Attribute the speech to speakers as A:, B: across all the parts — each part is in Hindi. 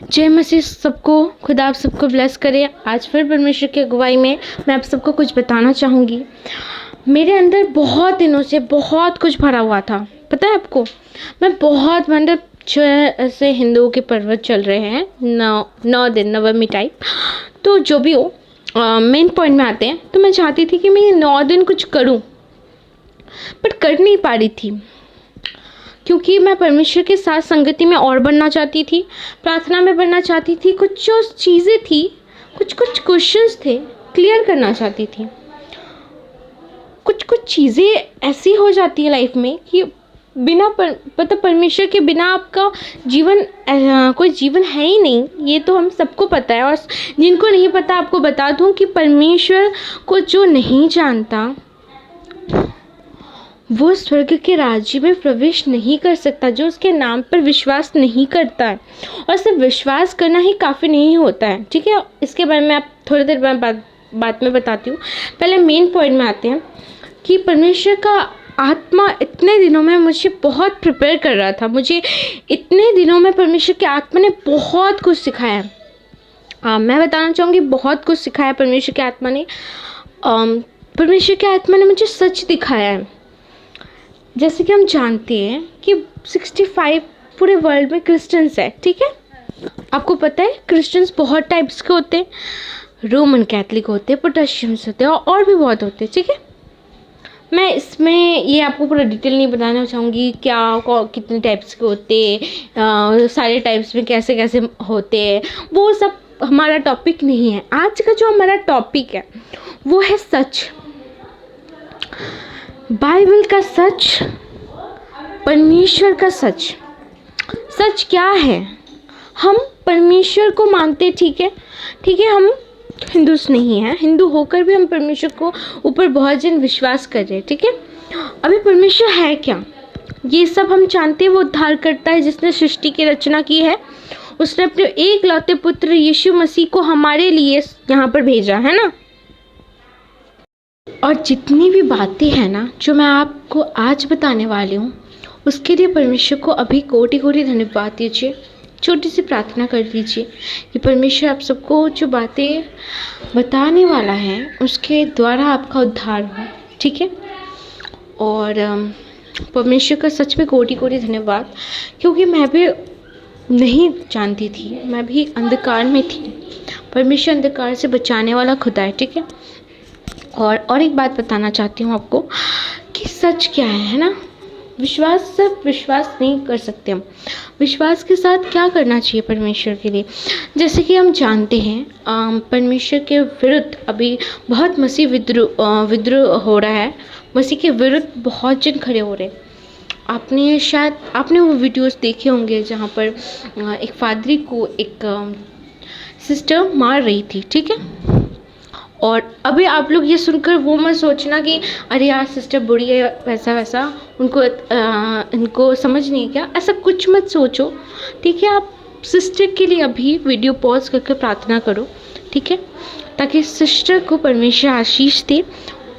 A: जय मसीह सबको, खुदा आप सबको ब्लेस करे। आज फिर परमेश्वर की अगुवाई में मैं आप सबको कुछ बताना चाहूँगी। मेरे अंदर बहुत दिनों से बहुत कुछ भरा हुआ था, पता है आपको। मैं बहुत मतलब जो ऐसे हिंदुओं के पर्व चल रहे हैं, 9 दिन नवमी टाइप, तो जो भी हो मेन पॉइंट में आते हैं। तो मैं चाहती थी कि मैं ये 9 दिन कुछ करूँ, बट कर नहीं पा रही थी, क्योंकि मैं परमेश्वर के साथ संगति में और बढ़ना चाहती थी, प्रार्थना में बढ़ना चाहती थी। कुछ जो चीज़ें थी, कुछ क्वेश्चंस थे, क्लियर करना चाहती थी। कुछ चीज़ें ऐसी हो जाती है लाइफ में कि बिना मतलब परमेश्वर के बिना आपका जीवन कोई जीवन है ही नहीं। ये तो हम सबको पता है। और जिनको नहीं पता आपको बता दूं कि परमेश्वर को जो नहीं जानता वो स्वर्ग के राज्य में प्रवेश नहीं कर सकता। जो उसके नाम पर विश्वास नहीं करता है, और सिर्फ विश्वास करना ही काफ़ी नहीं होता है, ठीक है। इसके बारे में आप थोड़ी देर बाद में बताती हूँ। पहले मेन पॉइंट में आते हैं कि परमेश्वर का आत्मा इतने दिनों में मुझे बहुत प्रिपेयर कर रहा था। मुझे इतने दिनों में परमेश्वर की आत्मा ने बहुत कुछ सिखाया है। मैं बताना चाहूँगी, बहुत कुछ सिखाया परमेश्वर की आत्मा ने। परमेश्वर की आत्मा ने मुझे सच दिखाया है। जैसे कि हम जानते हैं कि 65 पूरे वर्ल्ड में क्रिश्चियंस है, ठीक है। आपको पता है क्रिश्चियंस बहुत टाइप्स के होते हैं, रोमन कैथलिक होते हैं, प्रोटेस्टेंट्स होते हैं, और भी बहुत होते हैं, ठीक है। मैं इसमें ये आपको पूरा डिटेल नहीं बताना चाहूँगी कितने टाइप्स के होते हैं, सारे टाइप्स में कैसे कैसे होते हैं, वो सब हमारा टॉपिक नहीं है। आज का जो हमारा टॉपिक है वो है सच, बाइबल का सच, परमेश्वर का सच। सच क्या है? हम परमेश्वर को मानते, ठीक है, हम हिंदूस नहीं हैं। हिंदू होकर भी हम परमेश्वर को ऊपर बहुत जन विश्वास कर रहे हैं, ठीक है। अभी परमेश्वर है क्या, ये सब हम जानते हैं। वो उद्धार करता है जिसने सृष्टि की रचना की है। उसने अपने एक लौते पुत्र यीशु मसीह को हमारे लिए यहाँ पर भेजा है ना। और जितनी भी बातें हैं ना जो मैं आपको आज बताने वाली हूँ, उसके लिए परमेश्वर को अभी कोटि कोटि धन्यवाद दीजिए। छोटी सी प्रार्थना कर दीजिए कि परमेश्वर आप सबको जो बातें बताने वाला है उसके द्वारा आपका उद्धार हो, ठीक है। और परमेश्वर का सच में कोटि कोटि धन्यवाद, क्योंकि मैं भी नहीं जानती थी, मैं भी अंधकार में थी। परमेश्वर अंधकार से बचाने वाला खुदा है, ठीक है। और एक बात बताना चाहती हूँ आपको कि सच क्या है ना। विश्वास सिर्फ विश्वास नहीं कर सकते हम, विश्वास के साथ क्या करना चाहिए परमेश्वर के लिए। जैसे कि हम जानते हैं परमेश्वर के विरुद्ध अभी बहुत मसीह विद्रोह हो रहा है। मसीह के विरुद्ध बहुत जन खड़े हो रहे हैं। आपने वो वीडियोस देखे होंगे जहाँ पर एक फादरी को एक सिस्टर मार रही थी, ठीक है। और अभी आप लोग ये सुनकर वो मत सोचना कि अरे यार सिस्टर बुरी है, वैसा इनको समझ नहीं क्या, ऐसा कुछ मत सोचो, ठीक है। आप सिस्टर के लिए अभी वीडियो पॉज करके प्रार्थना करो, ठीक है, ताकि सिस्टर को परमेश्वर आशीष दे।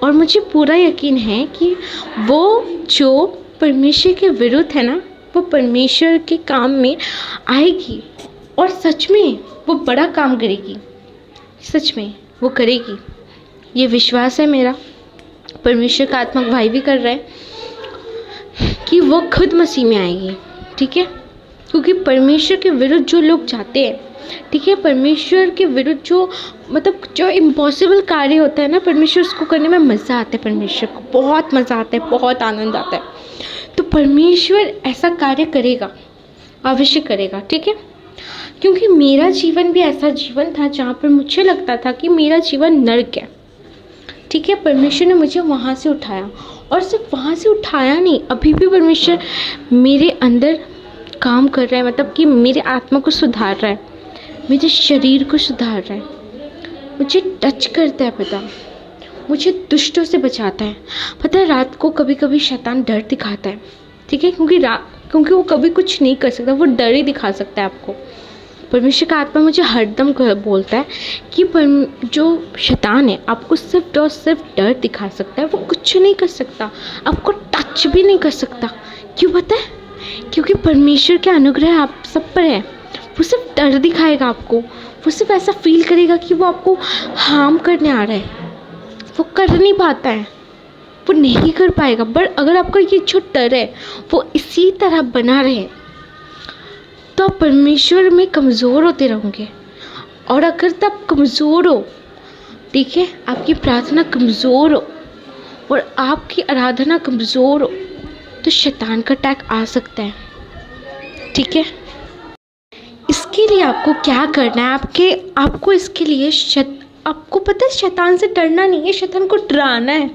A: और मुझे पूरा यकीन है कि वो जो परमेश्वर के विरुद्ध है ना, वो परमेश्वर के काम में आएगी और सच में वो बड़ा काम करेगी, सच में वो करेगी। ये विश्वास है मेरा। परमेश्वर का आत्मा गवाही भी कर रहा है कि वो खुद मसीह में आएगी, ठीक है। क्योंकि परमेश्वर के विरुद्ध जो लोग जाते हैं, ठीक है, परमेश्वर के विरुद्ध जो इम्पॉसिबल कार्य होता है ना, परमेश्वर उसको करने में मज़ा आता है। परमेश्वर को बहुत मज़ा आता है, बहुत आनंद आता है। तो परमेश्वर ऐसा कार्य करेगा, अवश्य करेगा, ठीक है। क्योंकि मेरा जीवन भी ऐसा जीवन था जहाँ पर मुझे लगता था कि मेरा जीवन नर्क है, ठीक है। परमेश्वर ने मुझे वहाँ से उठाया, और सिर्फ वहाँ से उठाया नहीं, अभी भी परमेश्वर मेरे अंदर काम कर रहा है। मतलब कि मेरे आत्मा को सुधार रहा है, मेरे शरीर को सुधार रहा है, मुझे टच करता है, पता, मुझे दुष्टों से बचाता है। पता है, रात को कभी कभी शैतान डर दिखाता है, ठीक है, क्योंकि वो कभी कुछ नहीं कर सकता, वो डर ही दिखा सकता है आपको। परमेश्वर का आत्मा मुझे हरदम बोलता है कि जो शैतान है आपको सिर्फ और सिर्फ डर दिखा सकता है, वो कुछ नहीं कर सकता, आपको टच भी नहीं कर सकता। क्यों पता है? क्योंकि परमेश्वर का अनुग्रह आप सब पर है। वो सिर्फ डर दिखाएगा आपको, वो सिर्फ ऐसा फील करेगा कि वो आपको हार्म करने आ रहा है, वो कर नहीं पाता है, वो नहीं कर पाएगा। बट अगर आपका ये जो डर है वो इसी तरह बना रहे तो आप परमेश्वर में कमज़ोर होते रहोगे। और अगर तब कमज़ोर हो, ठीक है, आपकी प्रार्थना कमज़ोर हो और आपकी आराधना कमज़ोर हो, तो शैतान का अटैक आ सकता है, ठीक है। इसके लिए आपको क्या करना है, आपको इसके लिए आपको पता है शैतान से डरना नहीं है, शैतान को डराना है।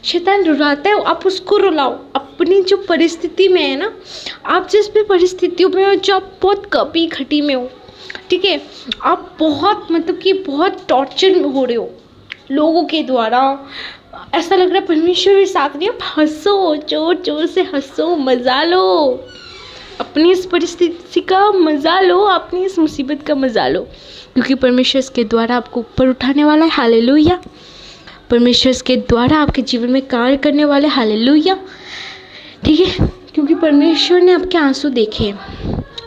A: शैतान रुलाता है, आप उसको रुलाओ। अपनी जो परिस्थिति में है ना, आप जिस भी परिस्थितियों में हो, जो आप बहुत कभी खटी में हो, ठीक है, आप बहुत मतलब कि बहुत टॉर्चर में हो रहे हो लोगों के द्वारा, ऐसा लग रहा है परमेश्वर भी साथ नहीं, आप हंसो, जोर जोर से हंसो, मज़ा लो, अपनी इस परिस्थिति का मज़ा लो, अपनी इस मुसीबत का मज़ा लो, क्योंकि परमेश्वर इसके द्वारा आपको ऊपर उठाने वाला है। हालेलुया। परमेश्वर इसके द्वारा आपके जीवन में कार्य करने वाले। हालेलुया, ठीक है, क्योंकि परमेश्वर ने आपके आंसू देखे,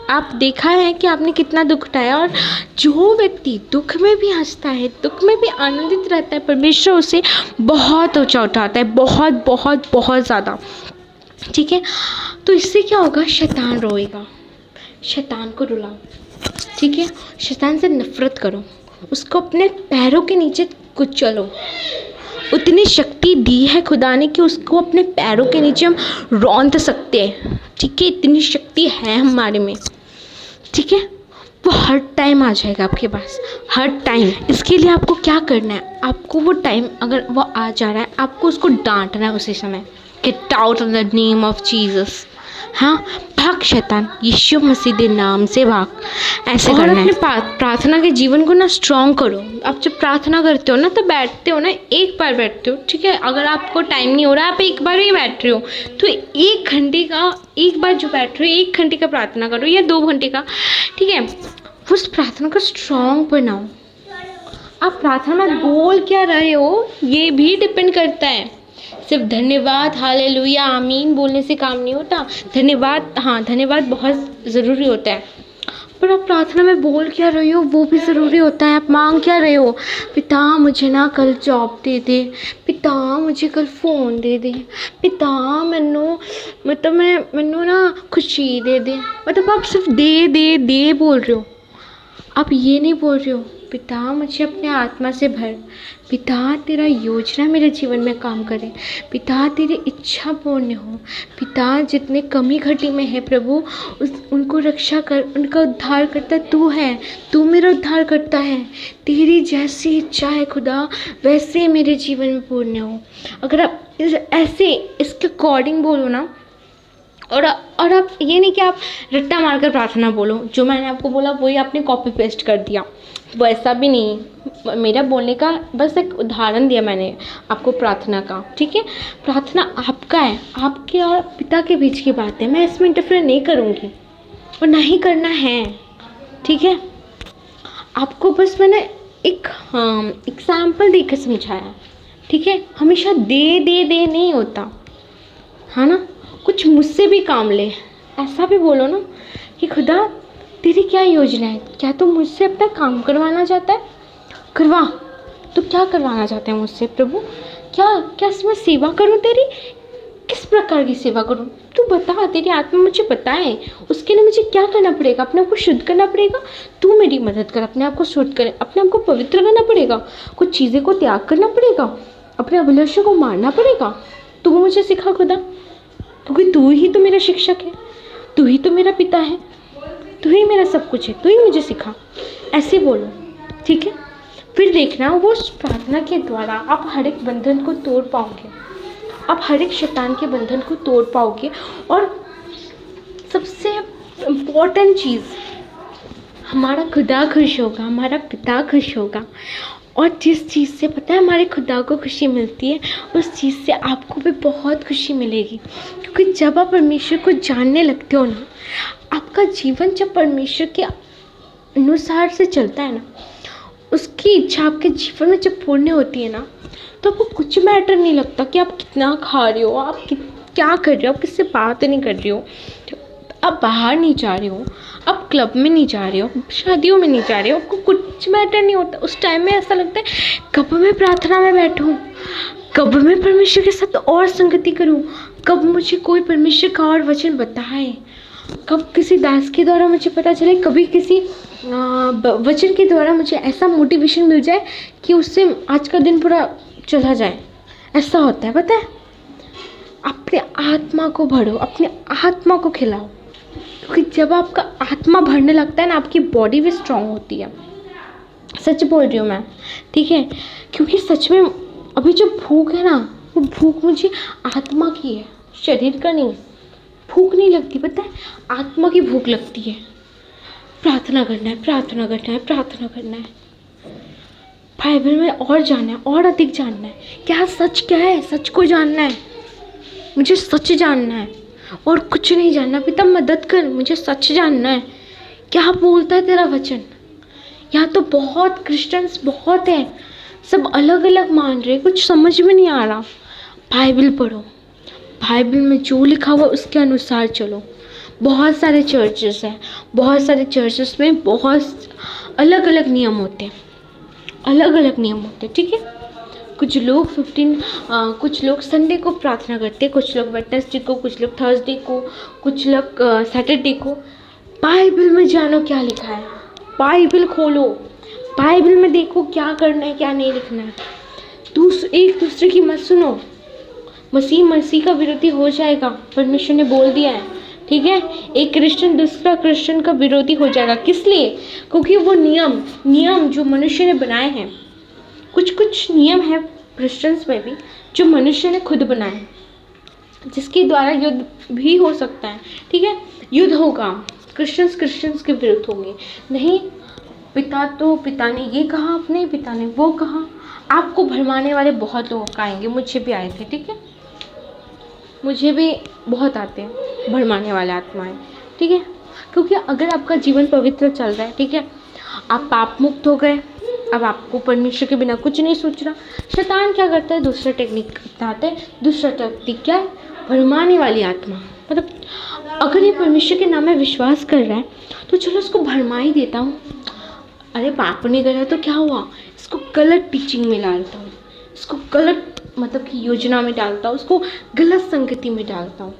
A: आप देखा है कि आपने कितना दुख उठाया। और जो व्यक्ति दुख में भी हंसता है, दुख में भी आनंदित रहता है, परमेश्वर उसे बहुत ऊंचा उठाता है, बहुत बहुत बहुत ज़्यादा, ठीक है। तो इससे क्या होगा, शैतान रोएगा, शैतान को रुलाओ, ठीक है, शैतान से नफरत करो, उसको अपने पैरों के नीचे कुचलो। उतनी शक्ति दी है खुदा ने कि उसको अपने पैरों के नीचे हम रौंद सकते हैं, ठीक है, इतनी शक्ति है हमारे में, ठीक है। वो हर टाइम आ जाएगा आपके पास, हर टाइम। इसके लिए आपको क्या करना है, आपको वो टाइम अगर वो आ जा रहा है, आपको उसको डांटना है उसी समय, get out in the name of Jesus. हाँ, भाग शैतान, यीशु मसीह के नाम से भाग, ऐसे करना है। अपने प्रार्थना के जीवन को ना स्ट्रॉन्ग करो। आप जब प्रार्थना करते हो ना, तो बैठते हो ना, एक बार बैठते हो, ठीक है, अगर आपको टाइम नहीं हो रहा, आप एक बार ही बैठ रहे हो, तो 1 घंटे का, एक बार जो बैठ रहे हो 1 घंटे का प्रार्थना करो या 2 घंटे का, ठीक है। उस प्रार्थना को स्ट्रॉन्ग बनाओ। आप प्रार्थना में बोल क्या रहे हो ये भी डिपेंड करता है। सिर्फ धन्यवाद, हालेलुया, आमीन बोलने से काम नहीं होता। धन्यवाद, हाँ, धन्यवाद बहुत ज़रूरी होता है, पर आप प्रार्थना में बोल क्या रहे हो वो भी ज़रूरी होता है। आप मांग क्या रहे हो, पिता मुझे ना कल जॉब दे दे, पिता मुझे कल फ़ोन दे दे, पिता मैनू ना खुशी दे दे। मतलब आप सिर्फ दे बोल रहे हो, आप ये नहीं बोल रहे हो पिता मुझे अपने आत्मा से भर, पिता तेरा योजना मेरे जीवन में काम करे, पिता तेरी इच्छा पूर्ण हो, पिता जितने कमी घटी में है प्रभु उनको रक्षा कर, उनका उद्धार करता तू है, तू मेरा उद्धार करता है, तेरी जैसी इच्छा है खुदा वैसे मेरे जीवन में पूर्ण हो। अगर आप ऐसे इसके अकॉर्डिंग बोलो ना, और आप ये नहीं कि आप रट्टा मारकर प्रार्थना बोलो, जो मैंने आपको बोला वही आपने कॉपी पेस्ट कर दिया, वैसा भी नहीं। मेरा बोलने का बस एक उदाहरण दिया मैंने आपको प्रार्थना का, ठीक है। प्रार्थना आपका है, आपके और पिता के बीच की बात है, मैं इसमें इंटरफेयर नहीं करूँगी और नहीं करना है, ठीक है। आपको बस मैंने एक एग्जाम्पल देकर समझाया, ठीक है। हमेशा दे नहीं होता, हाँ ना, कुछ मुझसे भी काम ले, ऐसा भी बोलो ना कि खुदा तेरी क्या योजना है, क्या तू मुझसे अपना काम करवाना चाहता है, करवा। तो क्या करवाना चाहते हैं मुझसे प्रभु, क्या इसमें सेवा करूं तेरी, किस प्रकार की सेवा करूं, तू बता, तेरी आत्मा मुझे बताए, उसके लिए मुझे क्या करना पड़ेगा, अपने आप को शुद्ध करना पड़ेगा, तू मेरी मदद कर, अपने आप को शुद्ध कर, अपने आप को पवित्र करना पड़ेगा, कुछ चीज़ें को त्याग करना पड़ेगा, अपने अभिलाषों को मारना पड़ेगा, तू मुझे सिखा खुदा, क्योंकि तू ही तो मेरा शिक्षक है, तू ही तो मेरा पिता है, तू ही मेरा सब कुछ है, तू ही मुझे सिखा, ऐसे बोलो, ठीक है। फिर देखना वो प्रार्थना के द्वारा आप हर एक बंधन को तोड़ पाओगे, आप हर एक शैतान के बंधन को तोड़ पाओगे। और सबसे इम्पोर्टेंट चीज़, हमारा खुदा खुश होगा, हमारा पिता खुश होगा। और जिस चीज़ से पता है हमारे खुदा को खुशी मिलती है, उस चीज़ से आपको भी बहुत खुशी मिलेगी, क्योंकि जब आप परमेश्वर को जानने लगते हो ना, आपका जीवन जब परमेश्वर के अनुसार से चलता है ना, उसकी इच्छा आपके जीवन में जब पूर्ण होती है ना, तो आपको कुछ मैटर नहीं लगता कि आप कितना खा रहे हो, आप क्या कर रहे हो, आप किससे बात नहीं कर रहे हो, आप बाहर नहीं जा रहे हो, आप क्लब में नहीं जा रहे हो, शादियों में नहीं जा रहे हो, आपको कुछ मैटर नहीं होता, उस टाइम में ऐसा लगता है कब मैं प्रार्थना में बैठूं, कब मैं परमेश्वर के साथ और संगति करूं, कब मुझे कोई परमेश्वर का और वचन बताए, कब किसी दास के द्वारा मुझे पता चले, कभी किसी वचन के द्वारा मुझे ऐसा मोटिवेशन मिल जाए कि उससे आज का दिन पूरा चला जाए। ऐसा होता है, पता है। अपने आत्मा को भरो, अपने आत्मा को खिलाओ, क्योंकि जब आपका आत्मा भरने लगता है ना, आपकी बॉडी भी स्ट्रांग होती है। सच बोल रही हूँ मैं, ठीक है। क्योंकि सच में अभी जो भूख है ना, वो भूख मुझे आत्मा की है, शरीर का नहीं। भूख नहीं लगती, पता है, आत्मा की भूख लगती है। प्रार्थना करना है, प्रार्थना करना है, प्रार्थना करना है, बाइबल में और जानना है, और अधिक जानना है। क्या सच क्या है, सच को जानना है, मुझे सच जानना है और कुछ नहीं जानना। पिता मदद कर, मुझे सच जानना है, क्या बोलता है तेरा वचन। यहाँ तो बहुत क्रिश्चियंस बहुत है, सब अलग अलग मान रहे, कुछ समझ में नहीं आ रहा। बाइबल पढ़ो, बाइबल में जो लिखा हुआ उसके अनुसार चलो। बहुत सारे चर्चेस हैं, बहुत सारे चर्चेस में बहुत अलग अलग नियम होते हैं, अलग अलग नियम होते हैं, ठीक है। कुछ लोग कुछ लोग संडे को प्रार्थना करते हैं, कुछ लोग वेडनेसडे को, कुछ लोग थर्सडे को, कुछ लोग सैटरडे को। बाइबल में जानो क्या लिखा है, बाइबल खोलो, बाइबल में देखो क्या करना है क्या नहीं लिखना है। एक दूसरे की मत सुनो, मसीह का विरोधी हो जाएगा, परमेश्वर ने बोल दिया है, ठीक है। एक क्रिश्चियन दूसरा क्रिश्चियन का विरोधी हो जाएगा, किस लिए? क्योंकि वो नियम जो मनुष्य ने बनाए हैं, कुछ नियम है क्रिश्चियंस में भी जो मनुष्य ने खुद बनाए, जिसके द्वारा युद्ध भी हो सकता है, ठीक है। युद्ध होगा, क्रिश्चियंस के विरुद्ध होंगे। नहीं, पिता ने ये कहा, अपने पिता ने वो कहा। आपको भरमाने वाले बहुत लोग आएंगे, मुझे भी आए थे, ठीक है, मुझे भी बहुत आते हैं भरमाने वाले आत्माएं, ठीक है। क्योंकि अगर आपका जीवन पवित्र चल रहा है, ठीक है, आप पाप मुक्त हो गए, अब आपको परमेश्वर के बिना कुछ नहीं सोच रहा। शैतान क्या करता है? दूसरा टेक्निक अपनाता है। दूसरा टेक्निक क्या है? भरमाने वाली आत्मा। मतलब अगर ये परमेश्वर के नाम में विश्वास कर रहा है तो चलो उसको भरमा ही देता हूँ। अरे पाप नहीं कर रहा तो क्या हुआ, इसको गलत टीचिंग में डालता हूँ, इसको गलत मतलब कि योजना में डालता हूँ, उसको गलत संगति में डालता हूँ,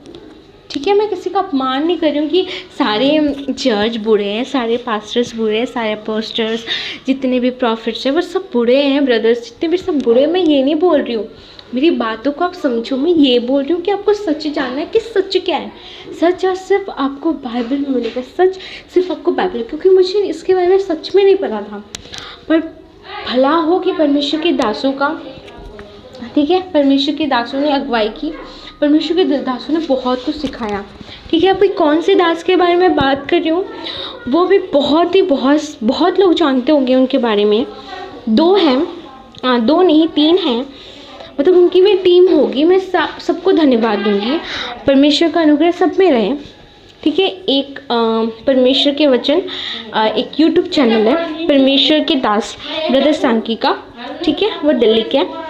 A: ठीक है। मैं किसी का अपमान नहीं कर रही हूँ कि सारे चर्च बुरे हैं, सारे पास्टर्स बुरे हैं, सारे पोस्टर्स जितने भी प्रॉफिट्स हैं वो सब बुरे हैं, ब्रदर्स जितने भी सब बुरे। मैं ये नहीं बोल रही हूँ, मेरी बातों को आप समझो। मैं ये बोल रही हूँ कि आपको सच जानना है कि सच क्या है। सच और सिर्फ आपको बाइबल में मिलेगा, सच सिर्फ आपको बाइबल, क्योंकि मुझे इसके बारे में सच में नहीं पता था। पर भला हो कि परमेश्वर के दासों का, ठीक है, परमेश्वर के दासों ने अगुवाई की, परमेश्वर के दासों ने बहुत कुछ सिखाया, ठीक है। अभी कौन से दास के बारे में बात कर रही हूँ वो भी बहुत लोग जानते होंगे उनके बारे में। दो नहीं 3 हैं, मतलब उनकी भी टीम होगी। मैं सबको धन्यवाद दूंगी, परमेश्वर का अनुग्रह सब में रहे, ठीक है। एक परमेश्वर के वचन एक यूट्यूब चैनल है, परमेश्वर के दास ब्रदर सांकी का, ठीक है, वो दिल्ली के हैं।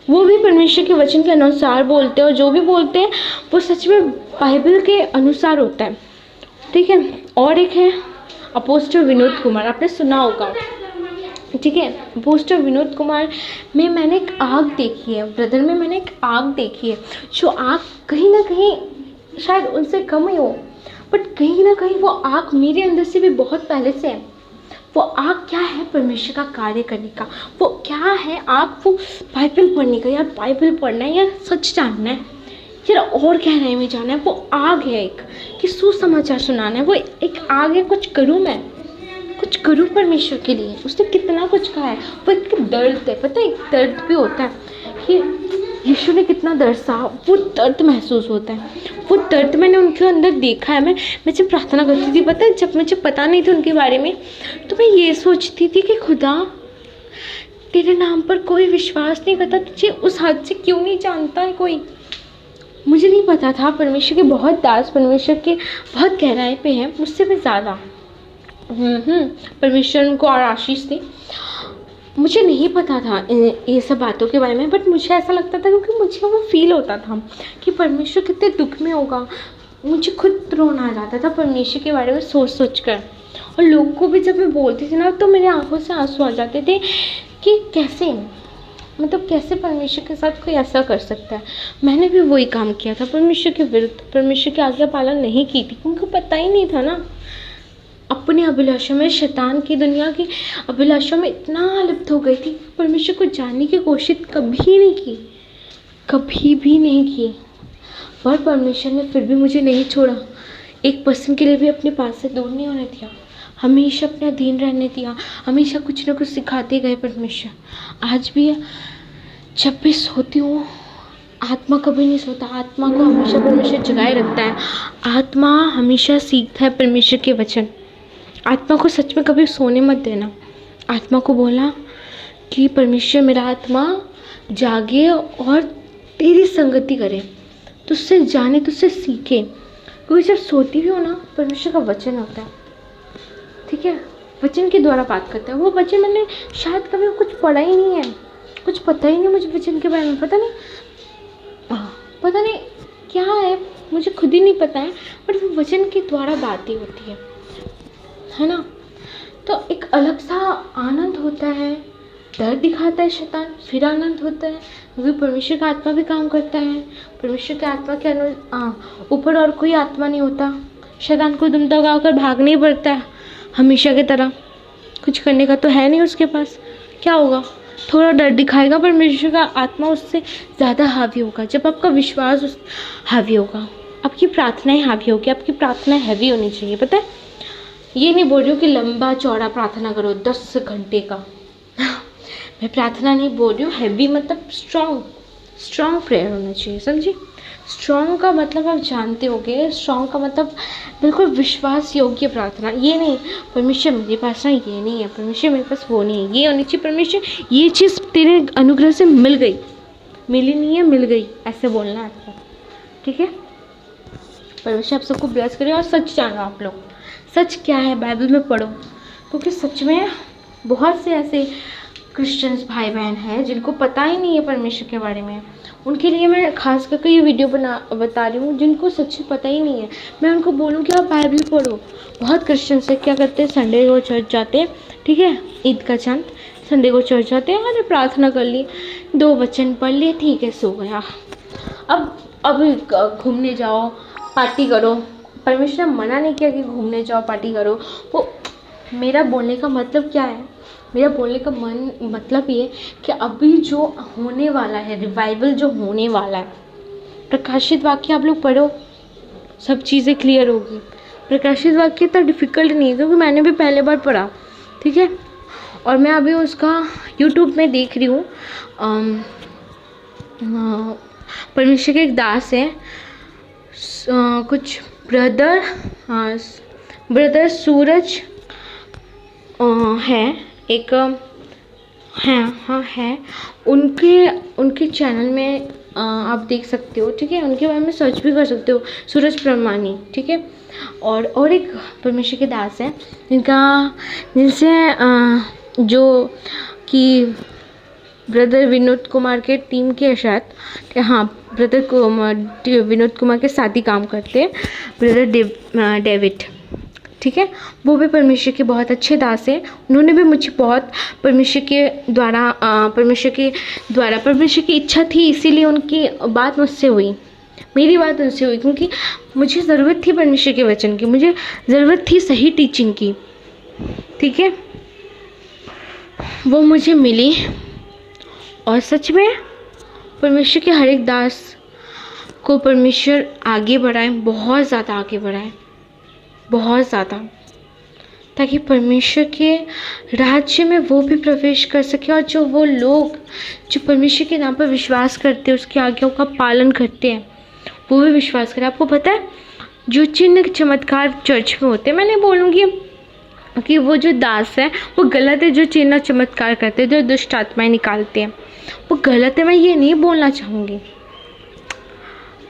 A: वो भी परमेश्वर के वचन के अनुसार बोलते हैं और जो भी बोलते हैं वो सच में बाइबल के अनुसार होता है, ठीक है। और एक है अपोस्टल विनोद कुमार, आपने सुना होगा, ठीक है। अपोस्टल विनोद कुमार में मैंने एक आग देखी है, ब्रदर में मैंने एक आग देखी है, जो आग कहीं ना कहीं शायद उनसे कम ही हो, बट कहीं ना कहीं वो आग मेरे अंदर से भी बहुत पहले से है। वो आग क्या है? परमेश्वर का कार्य करने का। वो क्या है आग? वो बाइबल पढ़ने का। यार बाइबल पढ़ना है, यार सच जानना है, यार और गहराई में जाना है। वो आग है एक कि सुसमाचार सुनाना है। वो एक आग है, कुछ करूँ मैं, कुछ करूँ परमेश्वर के लिए। उसने कितना कुछ कहा है। वो एक दर्द है, पता है, एक दर्द भी होता है कि यीशु ने कितना दर्द सहा, वो दर्द महसूस होता है। वो दर्द मैंने उनके अंदर देखा है। मैं जब प्रार्थना करती थी, पता है, जब मुझे पता नहीं था उनके बारे में, तो मैं ये सोचती थी कि खुदा तेरे नाम पर कोई विश्वास नहीं करता, तुझे उस हद से क्यों नहीं जानता है कोई। मुझे नहीं पता था परमेश्वर के बहुत दास परमेश्वर के बहुत गहराई पे हैं, मुझसे भी ज़्यादा। परमेश्वर उनको और आशीष दी। मुझे नहीं पता था ये सब बातों के बारे में, बट मुझे ऐसा लगता था क्योंकि मुझे वो फील होता था कि परमेश्वर कितने दुख में होगा, मुझे खुद रोना आ जाता था परमेश्वर के बारे में सोच सोच कर। और लोगों को भी जब मैं बोलती थी ना तो मेरे आंखों से आंसू आ जाते थे कि कैसे, मतलब कैसे परमेश्वर के साथ कोई ऐसा कर सकता है। मैंने भी वही काम किया था, परमेश्वर के विरुद्ध, परमेश्वर की आज्ञा पालन नहीं की थी, उनको पता ही नहीं था ना। अपनी अभिलाषा में, शैतान की दुनिया की अभिलाषा में इतना लिप्त हो गई थी, परमेश्वर को जानने की कोशिश कभी नहीं की, कभी भी नहीं की। पर परमेश्वर ने फिर भी मुझे नहीं छोड़ा, एक पर्सन के लिए भी अपने पास से दूर नहीं होने दिया, हमेशा अपने अधीन रहने दिया, हमेशा कुछ ना कुछ सिखाते गए परमेश्वर। आज भी जब भी सोती हूँ, आत्मा कभी नहीं सोता, आत्मा को हमेशा परमेश्वर जगाए रखता है। आत्मा हमेशा सीखता है परमेश्वर के वचन। आत्मा को सच में कभी सोने मत देना। आत्मा को बोला कि परमेश्वर मेरा आत्मा जागे और तेरी संगति करे, तुझसे जाने, तुझसे सीखे। क्योंकि जब सोती भी हो ना, परमेश्वर का वचन होता है, ठीक है, वचन के द्वारा बात करता है। वो वचन मैंने शायद कभी कुछ पढ़ा ही नहीं है, कुछ पता ही नहीं मुझे वचन के बारे में, पता नहीं क्या है, मुझे खुद ही नहीं पता है, बट वो वचन के द्वारा बातें होती है ना। तो एक अलग सा आनंद होता है। डर दिखाता है शैतान, फिर आनंद होता है, क्योंकि परमेश्वर का आत्मा भी काम करता है। परमेश्वर के आत्मा के ऊपर और कोई आत्मा नहीं होता। शैतान को दुम दगा कर भागना ही पड़ता है हमेशा की तरह, कुछ करने का तो है नहीं उसके पास। क्या होगा, थोड़ा डर दिखाएगा, परमेश्वर का आत्मा उससे ज़्यादा हावी होगा। जब आपका विश्वास उस हावी होगा, आपकी प्रार्थनाएं हावी होगी, आपकी प्रार्थनाएं हैवी होनी चाहिए। पता है, ये नहीं बोल रही हूँ कि लंबा चौड़ा प्रार्थना करो 10 घंटे का मैं प्रार्थना नहीं बोल रही हूँ, हैवी मतलब स्ट्रॉन्ग प्रेयर होना चाहिए, समझी। स्ट्रॉन्ग का मतलब आप जानते होगे, स्ट्रॉन्ग का मतलब बिल्कुल विश्वास योग्य प्रार्थना। ये नहीं परमेश्वर मेरे पास ना ये नहीं है, परमेश्वर मेरे पास वो नहीं है, ये होनी चाहिए, परमेश्वर ये चीज़ तेरे अनुग्रह से मिल गई, मिली नहीं है मिल गई, ऐसे बोलना है आपको, ठीक है। परमेश्वर आप सबको ब्लेस करे। और सच जानो आप लोग, सच क्या है बाइबल में पढ़ो, क्योंकि सच में बहुत से ऐसे क्रिश्चियंस भाई बहन हैं जिनको पता ही नहीं है परमेश्वर के बारे में। उनके लिए मैं खास करके ये वीडियो बता रही हूँ, जिनको सच में पता ही नहीं है। मैं उनको बोलूँ कि आप बाइबल पढ़ो। बहुत क्रिश्चियंस है क्या करते हैं, संडे को चर्च जाते हैं, ठीक है, ईद का चांद, संडे को चर्च जाते हैं, अरे प्रार्थना कर ली, 2 वचन पढ़ लिए, ठीक है, सो गया। अब घूमने जाओ, पार्टी करो। परमेश्वर ने मना नहीं किया कि घूमने जाओ पार्टी करो। वो मेरा बोलने का मतलब क्या है, मेरा बोलने का मतलब ये कि अभी जो होने वाला है, रिवाइवल जो होने वाला है, प्रकाशित वाक्य आप लोग पढ़ो, सब चीज़ें क्लियर होगी। प्रकाशित वाक्य इतना डिफ़िकल्ट नहीं है, क्योंकि मैंने भी पहले बार पढ़ा, ठीक है। और मैं अभी उसका यूट्यूब में देख रही हूँ। परमेश्वर के एक दास है, कुछ ब्रदर सूरज है एक, है उनके चैनल में आप देख सकते हो, ठीक है, उनके बारे में सर्च भी कर सकते हो, सूरज प्रमाणी, ठीक है। और एक परमेश्वर के दास हैं जिनसे जो कि ब्रदर विनोद कुमार के टीम के शायद, हाँ, ब्रदर विनोद कुमार के साथ ही काम करते हैं, ब्रदर डेविड, ठीक है। वो भी परमेश्वर के बहुत अच्छे दास हैं। उन्होंने भी मुझे बहुत परमेश्वर की इच्छा थी, इसीलिए उनकी बात मुझसे हुई, मेरी बात उनसे हुई, क्योंकि मुझे ज़रूरत थी परमेश्वर के वचन की, मुझे ज़रूरत थी सही टीचिंग की, ठीक है। वो मुझे मिली। और सच में परमेश्वर के हर एक दास को परमेश्वर आगे बढ़ाए, बहुत ज़्यादा आगे बढ़ाए, बहुत ज़्यादा, ताकि परमेश्वर के राज्य में वो भी प्रवेश कर सके। और जो वो लोग जो परमेश्वर के नाम पर विश्वास करते हैं, उसकी आज्ञाओं का पालन करते हैं, वो भी विश्वास करें। आपको पता है, जो चिन्ह चमत्कार चर्च में होते हैं, मैं नहीं बोलूँगी कि वो जो दास है वो गलत है, जो चिन्ह चमत्कार करते हैं, जो दुष्ट आत्माएं निकालते हैं, वो गलत है, मैं ये नहीं बोलना चाहूँगी।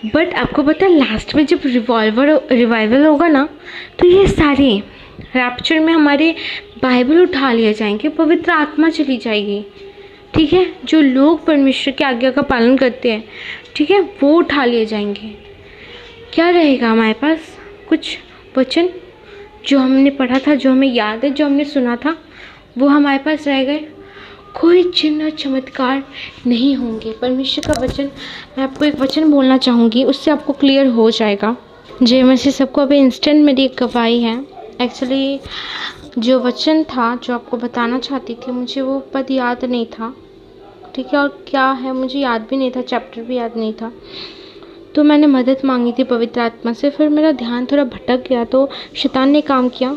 A: बट आपको पता है, लास्ट में जब रिवाइवल होगा ना, तो ये सारे रैप्चर में हमारे बाइबल उठा लिए जाएंगे, पवित्र आत्मा चली जाएगी, ठीक है। जो लोग परमेश्वर की आज्ञा का पालन करते हैं, ठीक है, वो उठा लिए जाएंगे। क्या रहेगा हमारे पास? कुछ वचन जो हमने पढ़ा था, जो हमें याद है, जो हमने सुना था, वो हमारे पास रह गए। कोई चिन्ह चमत्कार नहीं होंगे। परमेश्वर का वचन, मैं आपको एक वचन बोलना चाहूँगी, उससे आपको क्लियर हो जाएगा। जय मसीह सबको। अभी इंस्टेंट मेरी एक गवाही है। एक्चुअली जो वचन था, जो आपको बताना चाहती थी, मुझे वो पद याद नहीं था, ठीक है, और क्या है मुझे याद भी नहीं था, चैप्टर भी याद नहीं था। तो मैंने मदद मांगी थी पवित्र आत्मा से, फिर मेरा ध्यान थोड़ा भटक गया, तो शैतान ने काम किया,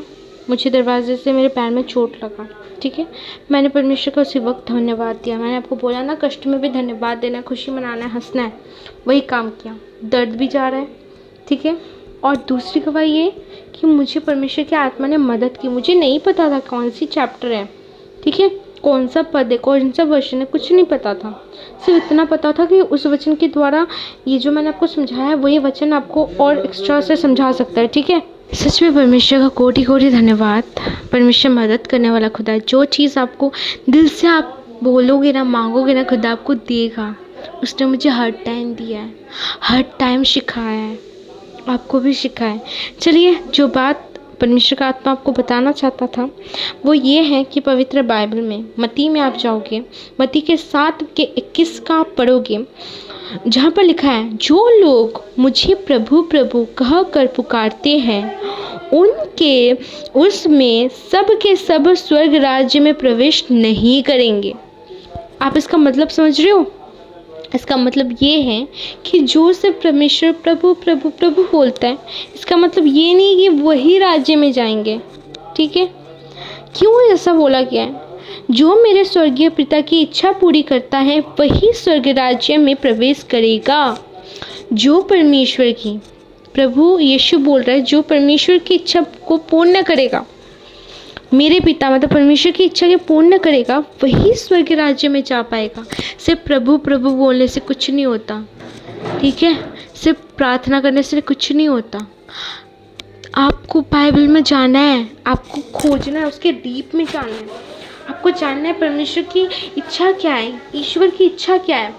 A: मुझे दरवाजे से मेरे पैर में चोट लगा, ठीक है। मैंने परमेश्वर का उसी वक्त धन्यवाद दिया। मैंने आपको बोला ना, कष्ट में भी धन्यवाद देना, खुशी मनाना है, हंसना है, वही काम किया। दर्द भी जा रहा है, ठीक है। और दूसरी गवाही ये कि मुझे परमेश्वर की आत्मा ने मदद की। मुझे नहीं पता था कौन सी चैप्टर है, ठीक है, कौन सा पद है, कौन सा वर्षन है, कुछ नहीं पता था। सिर्फ इतना पता था कि उस वचन के द्वारा ये जो मैंने आपको समझाया है, वही वचन आपको और एक्स्ट्रा से समझा सकता है, ठीक है। सच में परमेश्वर का कोटि कोटि धन्यवाद। परमेश्वर मदद करने वाला खुदा है। जो चीज़ आपको दिल से आप बोलोगे ना, मांगोगे ना, खुदा आपको देगा। उसने मुझे हर टाइम दिया है, हर टाइम सिखाया है, आपको भी सिखाया है। चलिए, जो बात परमेश्वर का आत्मा आपको बताना चाहता था वो ये है कि पवित्र बाइबल में मत्ती में आप जाओगे, मत्ती के 7:21 का आप पढ़ोगे, जहाँ पर लिखा है, जो लोग मुझे प्रभु प्रभु कह कर पुकारते हैं उनके उसमें सब के सब स्वर्ग राज्य में प्रवेश नहीं करेंगे। आप इसका मतलब समझ रहे हो? इसका मतलब ये है कि जो सिर्फ परमेश्वर प्रभु प्रभु प्रभु बोलता है, इसका मतलब ये नहीं कि वही राज्य में जाएंगे, ठीक है। क्यों ऐसा बोला गया है? जो मेरे स्वर्गीय पिता की इच्छा पूरी करता है वही स्वर्ग राज्य में प्रवेश करेगा। जो परमेश्वर की, प्रभु यीशु बोल रहा है, जो परमेश्वर की इच्छा को पूर्ण करेगा, मेरे पिता मतलब परमेश्वर की इच्छा के पूर्ण करेगा, वही स्वर्ग राज्य में जा पाएगा। सिर्फ प्रभु प्रभु बोलने से कुछ नहीं होता, ठीक है। सिर्फ प्रार्थना करने से कुछ नहीं होता। आपको बाइबल में जाना है, आपको खोजना है, उसके डीप में जाना है, आपको जानना है परमेश्वर की इच्छा क्या है, ईश्वर की इच्छा क्या है।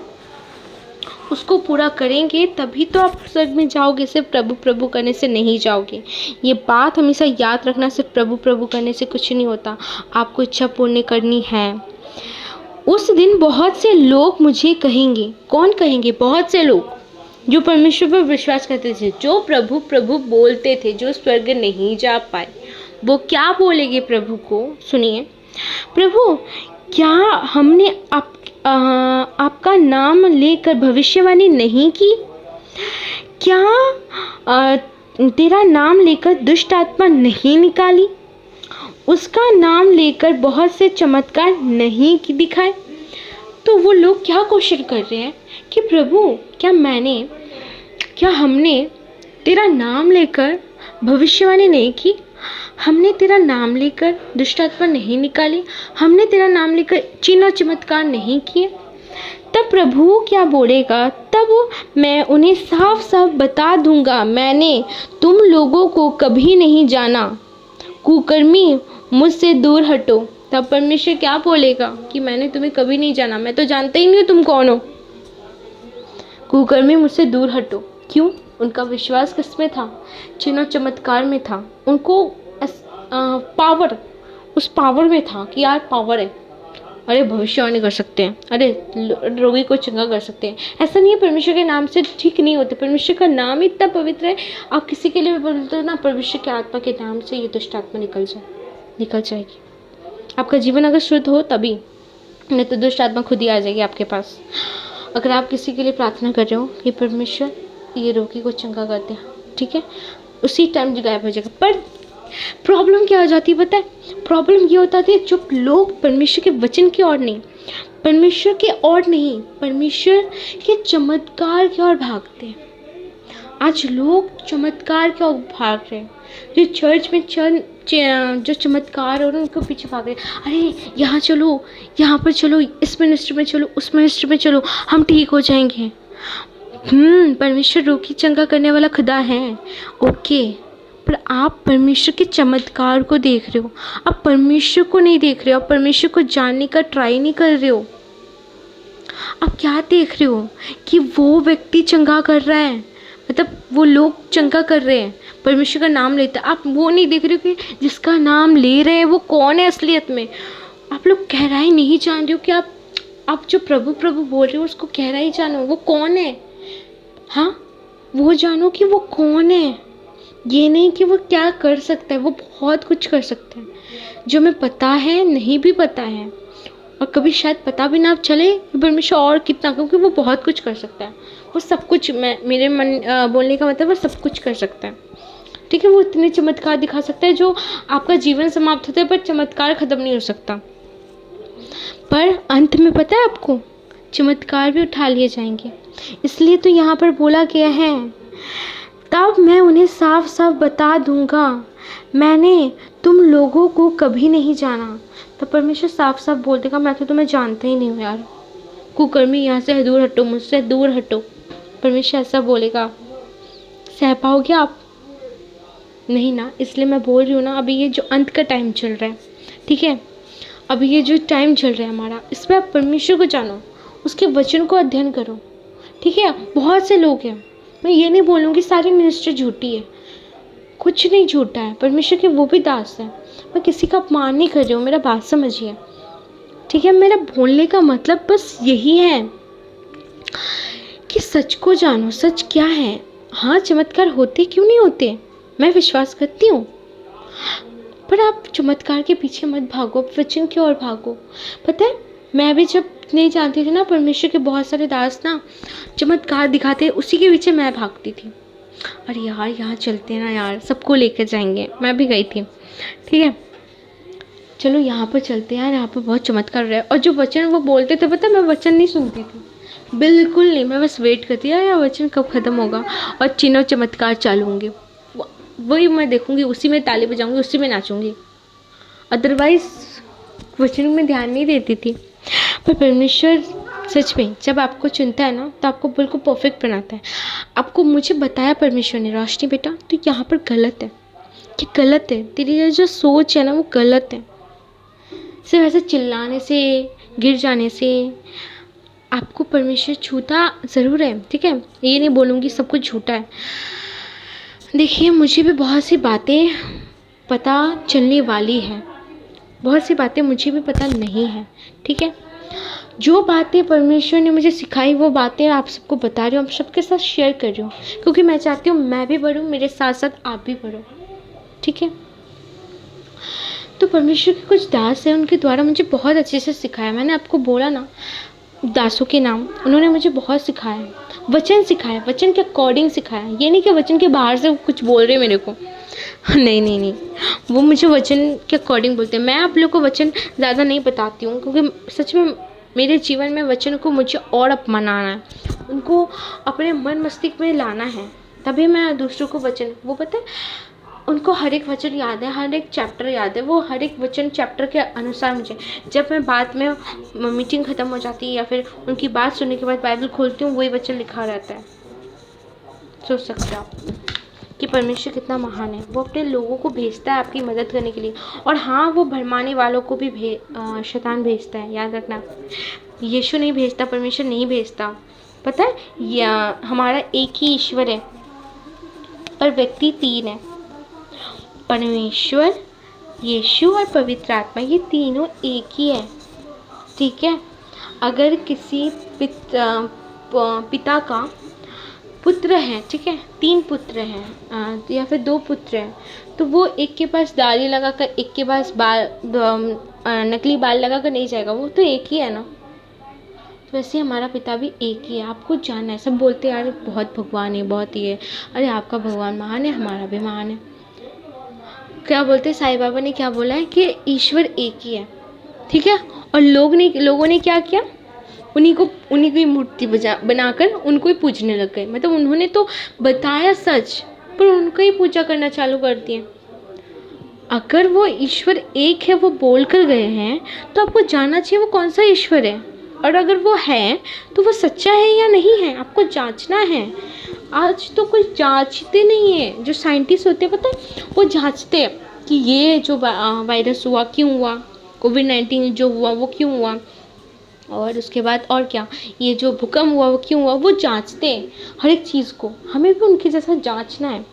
A: उसको पूरा करेंगे तभी तो आप स्वर्ग में जाओगे। सिर्फ प्रभु प्रभु करने से नहीं जाओगे। ये बात हमेशा याद रखना, सिर्फ प्रभु प्रभु करने से कुछ नहीं होता। आपको इच्छा पूर्ण करनी है। उस दिन बहुत से लोग मुझे कहेंगे। कौन कहेंगे? बहुत से लोग जो परमेश्वर पर विश्वास करते थे, जो प्रभु प्रभु बोलते थे, जो स्वर्ग नहीं जा पाए, वो क्या बोलेंगे प्रभु को? सुनिए, प्रभु क्या हमने आपका नाम लेकर भविष्यवाणी नहीं की? क्या तेरा नाम लेकर दुष्ट आत्मा नहीं निकाली? उसका नाम लेकर बहुत से चमत्कार नहीं दिखाए? तो वो लोग क्या क्वेश्चन कर रहे हैं कि प्रभु क्या हमने तेरा नाम लेकर भविष्यवाणी नहीं की? हमने तेरा नाम लेकर दुष्ट आत्मा नहीं निकाली? हमने तेरा नाम लेकर चिन्ह और चमत्कार नहीं किए? तब प्रभु क्या बोलेगा? तब मैं उन्हें साफ साफ बता दूंगा, मैंने तुम लोगों को कभी नहीं जाना, कुकर्मी मुझसे दूर हटो। तब परमेश्वर क्या बोलेगा कि मैंने तुम्हें कभी नहीं जाना, मैं तो जानता ही नहीं हूँ तुम कौन हो, कुकर्मी मुझसे दूर हटो। क्यों? उनका विश्वास किसमें था? चिन्ह और चमत्कार में था। उनको पावर, उस पावर में था कि यार पावर है, अरे भविष्यवाणी कर सकते हैं, अरे रोगी को चंगा कर सकते हैं। ऐसा नहीं है परमेश्वर के नाम से ठीक नहीं होते। परमेश्वर का नाम इतना पवित्र है, आप किसी के लिए भी बोलते हो ना, परमेश्वर के आत्मा के नाम से ये दुष्ट आत्मा निकल जाएगी। आपका जीवन अगर शुद्ध हो तभी, नहीं तो दुष्ट आत्मा खुद ही आ जाएगी आपके पास। अगर आप किसी के लिए प्रार्थना कर रहे हो कि परमेश्वर ये रोगी को चंगा कर दे, ठीक है, उसी टाइम गायब हो जाएगा। पर प्रॉब्लम क्या हो जाती है पता है? प्रॉब्लम ये होता है जो लोग परमेश्वर के वचन की ओर नहीं, परमेश्वर के चमत्कार की ओर भागते हैं। आज लोग चमत्कार की ओर भाग रहे हैं। जो चर्च में जो चमत्कार हो रहे हैं उनके पीछे भाग रहे हैं। अरे यहाँ चलो, यहाँ पर चलो, इस मिनिस्ट्री में चलो, उस मिनिस्ट्री में चलो, हम ठीक हो जाएंगे। परमेश्वर रोगी चंगा करने वाला खुदा है, ओके, पर आप परमेश्वर के चमत्कार को देख रहे हो, आप परमेश्वर को नहीं देख रहे हो, आप परमेश्वर को जानने का ट्राई नहीं कर रहे हो। आप क्या देख रहे हो कि वो व्यक्ति चंगा कर रहा है, मतलब वो लोग चंगा कर रहे हैं, परमेश्वर का नाम लेते हैं, आप वो नहीं देख रहे हो कि जिसका नाम ले रहे हैं वो कौन है असलियत में। आप लोग गहराई नहीं जान रहे हो कि आप जो प्रभु प्रभु बोल रहे हो उसको गहराई जानो, वो कौन है। हाँ, वो जानो कि वो कौन है, ये नहीं कि वो क्या कर सकता है। वो बहुत कुछ कर सकता है जो हमें पता है नहीं भी पता है, और कभी शायद पता भी ना चले कि परमेश्वर और कितना, क्योंकि वो बहुत कुछ कर सकता है। वो सब कुछ, मेरे मन बोलने का मतलब वो सब कुछ कर सकता है। ठीक है, वो इतने चमत्कार दिखा सकता है जो आपका जीवन समाप्त होता है पर चमत्कार खत्म नहीं हो सकता। पर अंत में पता है आपको, चमत्कार भी उठा लिए जाएंगे। इसलिए तो यहाँ पर बोला गया है, तब मैं उन्हें साफ साफ बता दूंगा, मैंने तुम लोगों को कभी नहीं जाना। तो परमेश्वर साफ साफ बोल देगा, मैं तो तुम्हें जानता ही नहीं हूँ यार, कुकर्मी, यहाँ से दूर हटो, मुझसे दूर हटो। परमेश्वर ऐसा बोलेगा। सह पाओगे आप? नहीं ना। इसलिए मैं बोल रही हूँ ना, अभी ये जो अंत का टाइम चल रहा है, ठीक है, अभी ये जो टाइम चल रहा है हमारा, इसमें आप परमेश्वर को जानो, उसके वचन को अध्ययन करो। ठीक है, बहुत से लोग हैं, मैं ये नहीं बोलूँगी सारी मिनिस्ट्री झूठी है, कुछ नहीं झूठा है, परमेश्वर के वो भी दास है। मैं किसी का अपमान नहीं कर रही हूँ, मेरा बात समझिए। ठीक है, मेरा बोलने का मतलब बस यही है कि सच को जानो, सच क्या है। हाँ, चमत्कार होते क्यों नहीं होते, मैं विश्वास करती हूँ, पर आप चमत्कार के पीछे मत भागो, वचन की ओर भागो। पता है, मैं भी जब नहीं जानती थी ना, परमेश्वर के बहुत सारे दास ना चमत्कार दिखाते, उसी के पीछे मैं भागती थी। अरे यार, यहाँ चलते हैं ना यार, सबको लेकर जाएंगे। मैं भी गई थी, ठीक है, चलो यहाँ पर चलते हैं यार, यहाँ पर बहुत चमत्कार रहा है। और जो वचन वो बोलते थे, पता है, मैं वचन नहीं सुनती थी, बिल्कुल नहीं। मैं बस वेट करती यार वचन कब ख़त्म होगा और चिन्ह चमत्कार चालू होंगे, वही मैं देखूंगी, उसी में ताली बजाऊंगी, उसी में नाचूंगी। अदरवाइज वचन में ध्यान नहीं देती थी। पर परमेश्वर सच में जब आपको चुनता है ना, तो आपको बिल्कुल परफेक्ट बनाता है। आपको, मुझे बताया परमेश्वर ने, रोशनी बेटा तो यहाँ पर गलत है, कि गलत है, तेरी ये जो सोच है ना वो गलत है। सिर्फ ऐसे चिल्लाने से, गिर जाने से आपको परमेश्वर छूता ज़रूर है। ठीक है, ये नहीं बोलूँगी सब कुछ झूठा है। देखिए, मुझे भी बहुत सी बातें पता चलने वाली है, बहुत सी बातें मुझे भी पता नहीं है। ठीक है, जो बातें परमेश्वर ने मुझे सिखाई वो बातें आप सबको बता रही हूँ, आप सबके साथ शेयर कर रही हूँ, क्योंकि मैं चाहती हूँ मैं भी बढ़ूँ, मेरे साथ साथ आप भी बढ़ो। ठीक है, तो परमेश्वर के कुछ दास हैं, उनके द्वारा मुझे बहुत अच्छे से सिखाया। मैंने आपको बोला ना दासों के नाम, उन्होंने मुझे बहुत सिखाया, वचन सिखाया, वचन के अकॉर्डिंग सिखाया। ये नहीं कि वचन के बाहर से कुछ बोल रहे मेरे को, नहीं नहीं नहीं, वो मुझे वचन के अकॉर्डिंग बोलते हैं। मैं आप लोग को वचन ज़्यादा नहीं बताती हूँ, क्योंकि सच में मेरे जीवन में वचन को मुझे और अपनाना है, उनको अपने मन मस्तिष्क में लाना है, तभी मैं दूसरों को वचन, वो पता है, उनको हर एक वचन याद है, हर एक चैप्टर याद है, वो हर एक वचन चैप्टर के अनुसार मुझे, जब मैं बाद में मीटिंग ख़त्म हो जाती है या फिर उनकी बात सुनने के बाद बाइबल खोलती हूँ, वही वचन लिखा रहता है। सोच सकते हो आप कि परमेश्वर कितना महान है। वो अपने लोगों को भेजता है आपकी मदद करने के लिए, और हाँ, वो भरमाने वालों को भी शैतान भेजता है, याद रखना। यीशु नहीं भेजता, परमेश्वर नहीं भेजता। पता है, या हमारा एक ही ईश्वर है पर व्यक्ति तीन है, परमेश्वर, यीशु और पवित्र आत्मा, ये तीनों एक ही है। ठीक है, अगर किसी पिता का पुत्र है, ठीक है, 3 पुत्र हैं या फिर 2 पुत्र हैं, तो वो एक के पास दाढ़ी लगाकर, एक के पास नकली बाल लगाकर नहीं जाएगा, वो तो एक ही है ना। तो वैसे हमारा पिता भी एक ही है, आपको जानना है। सब बोलते हैं यार बहुत भगवान है, बहुत ही है, अरे आपका भगवान महान है, हमारा भी महान है। क्या बोलते हैं, साईं बाबा ने क्या बोला है कि ईश्वर एक ही है। ठीक है, और लोगों ने क्या किया, उन्हीं की मूर्ति बनाकर उनको ही पूजने लग गए। मतलब उन्होंने तो बताया सच, पर उनको ही पूजा करना चालू कर दिए। अगर वो ईश्वर एक है, वो बोल कर गए हैं, तो आपको जानना चाहिए वो कौन सा ईश्वर है, और अगर वो है तो वो सच्चा है या नहीं है, आपको जांचना है। आज तो कोई जांचते नहीं है, जो साइंटिस्ट होते हैं पता है, वो जांचते हैं कि ये जो वायरस हुआ क्यों हुआ, कोविड-19 जो हुआ वो क्यों हुआ, और उसके बाद और क्या, ये जो भूकंप हुआ वो क्यों हुआ, वो जांचते हैं हर एक चीज़ को। हमें भी उनके जैसा जांचना है।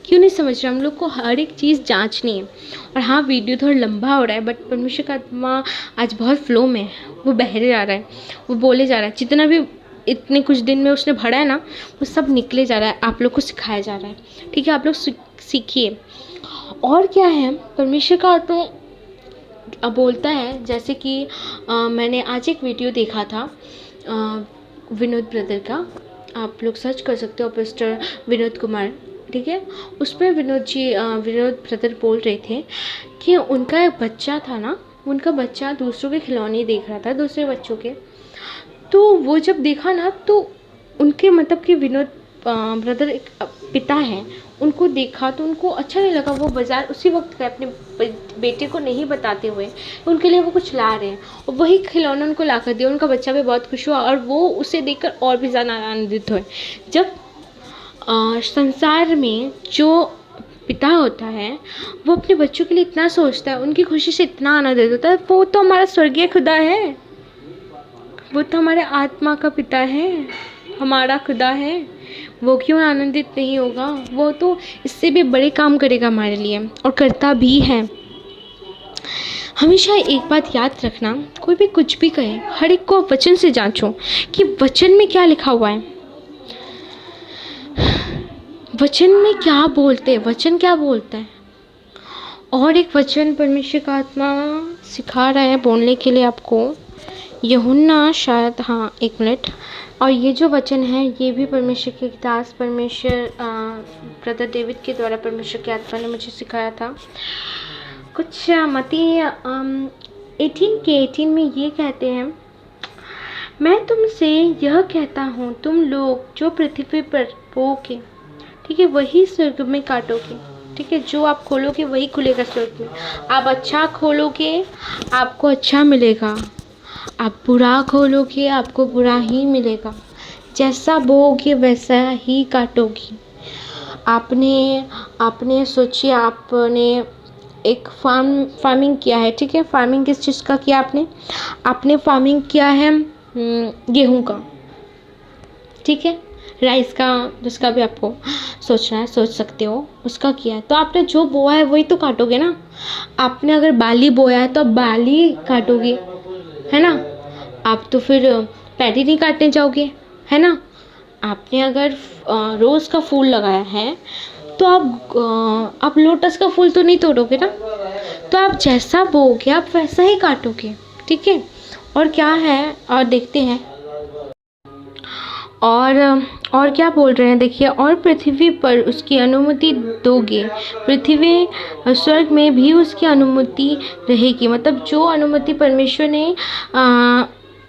A: क्यों नहीं समझ रहे, हम लोग को हर एक चीज़ जांचनी है। और हाँ, वीडियो थोड़ा लंबा हो रहा है, बट परमेश्वर का आत्मा आज बहुत फ्लो में है, वो बहरे जा रहा है, वो बोले जा रहा है, जितना भी इतने कुछ दिन में उसने भरा है ना, वो सब निकले जा रहा है, आप लोग को सिखाया जा रहा है। ठीक है, आप लोग सीखिए। और क्या है, परमेश्वर का आत्मा अब बोलता है, जैसे कि मैंने आज एक वीडियो देखा था विनोद ब्रदर का, आप लोग सर्च कर सकते हो, मिस्टर विनोद कुमार। ठीक है, उसमें विनोद ब्रदर बोल रहे थे कि उनका एक बच्चा था ना, उनका बच्चा दूसरों के खिलौने देख रहा था, दूसरे बच्चों के। तो वो जब देखा ना, तो उनके मतलब कि विनोद ब्रदर एक पिता हैं, उनको देखा तो उनको अच्छा नहीं लगा। वो बाज़ार उसी वक्त गए अपने बेटे को नहीं बताते हुए, उनके लिए वो कुछ ला रहे हैं, और वही खिलौना उनको ला कर दिया। उनका बच्चा भी बहुत खुश हुआ और वो उसे देखकर और भी ज़्यादा आनंदित हुए। जब संसार में जो पिता होता है, वो अपने बच्चों के लिए इतना सोचता है, उनकी खुशी से इतना आनंदित होता है, वो तो हमारा स्वर्गीय खुदा है, वो तो हमारे आत्मा का पिता है, हमारा खुदा है। वो क्यों आनंदित नहीं होगा, वो तो इससे भी बड़े काम करेगा हमारे लिए, और करता भी है। हमेशा एक बात याद रखना, कोई भी कुछ भी कहे, हर एक को वचन से जांचो कि वचन में क्या लिखा हुआ है, वचन में क्या बोलते हैं, वचन क्या बोलता है। और एक वचन परमेश्वर का आत्मा सिखा रहा है बोलने के लिए आपको, यूहन्ना शायद, हाँ 1 मिनट। और ये जो वचन है, ये भी परमेश्वर के दास परमेश्वर ब्रदर डेविड के द्वारा परमेश्वर की आत्मा ने मुझे सिखाया था। कुछ मती 18 में ये कहते हैं, मैं तुमसे यह कहता हूँ, तुम लोग जो पृथ्वी पर बोओगे, ठीक है, वही स्वर्ग में काटोगे। ठीक है, जो आप खोलोगे वही खुलेगा स्वर्ग में। आप अच्छा खोलोगे, आपको अच्छा मिलेगा, आप बुरा खोलोगे, आपको बुरा ही मिलेगा। जैसा बोओगे वैसा ही काटोगी। आपने सोचिए, आपने एक फार्मिंग किया है। ठीक है, फार्मिंग किस चीज़ का किया आपने फार्मिंग किया है गेहूं का। ठीक है, राइस का, जिसका भी आपको सोचना है सोच सकते हो, उसका किया है। तो आपने जो बोया है वही तो काटोगे ना। आपने अगर बाली बोया है तो आप बाली काटोगे, है ना। आप तो फिर पैडी नहीं काटने जाओगे, है ना। आपने अगर रोज़ का फूल लगाया है तो आप लोटस का फूल तो नहीं तोड़ोगे ना। तो आप जैसा बोओगे आप वैसा ही काटोगे। ठीक है, और क्या है, और देखते हैं और क्या बोल रहे हैं, देखिए। और पृथ्वी पर उसकी अनुमति दोगे, पृथ्वी स्वर्ग में भी उसकी अनुमति रहेगी। मतलब जो अनुमति परमेश्वर ने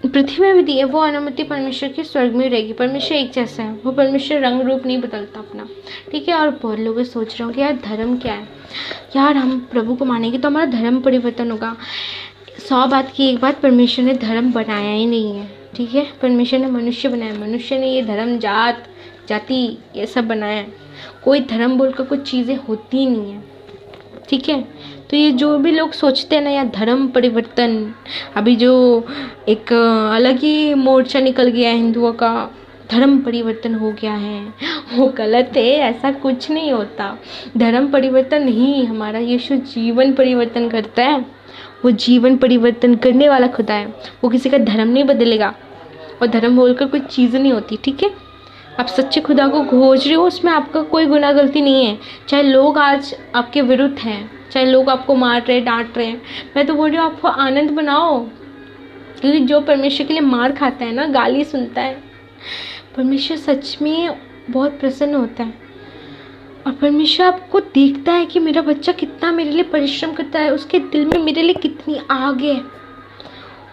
A: पृथ्वी में भी दी है, वो अनुमति परमेश्वर के स्वर्ग में रहेगी। परमेश्वर एक जैसा है, वो परमेश्वर रंग रूप नहीं बदलता अपना। ठीक है, और बहुत लोग सोच रहे होंगे यार धर्म क्या है, यार हम प्रभु को मानेंगे तो हमारा धर्म परिवर्तन होगा। 100 बात की एक बात, परमेश्वर ने धर्म बनाया ही नहीं है। ठीक है, परमेश्वर ने मनुष्य बनाया, मनुष्य ने ये धर्म जाति ये सब बनाया है। कोई धर्म बोल कर कुछ चीज़ें होती ही नहीं है। ठीक है, तो ये जो भी लोग सोचते हैं ना यार धर्म परिवर्तन, अभी जो एक अलग ही मोर्चा निकल गया है हिंदुओं का, धर्म परिवर्तन हो गया है, वो गलत है। ऐसा कुछ नहीं होता। धर्म परिवर्तन नहीं, हमारा यीशु जीवन परिवर्तन करता है। वो जीवन परिवर्तन करने वाला खुदा है, वो किसी का धर्म नहीं बदलेगा। और धर्म बोलकर कोई चीज़ नहीं होती। ठीक है, आप सच्चे खुदा को खोज रहे हो, उसमें आपका कोई गुनाह गलती नहीं है। चाहे लोग आज आपके विरुद्ध हैं, चाहे लोग आपको मार रहे डांट रहे हैं, मैं तो बोल रही हूँ आपको आनंद बनाओ। क्योंकि जो परमेश्वर के लिए मार खाता है ना, गाली सुनता है, परमेश्वर सच में बहुत प्रसन्न होता है। और परमेश्वर आपको देखता है कि मेरा बच्चा कितना मेरे लिए परिश्रम करता है, उसके दिल में मेरे लिए कितनी आग है,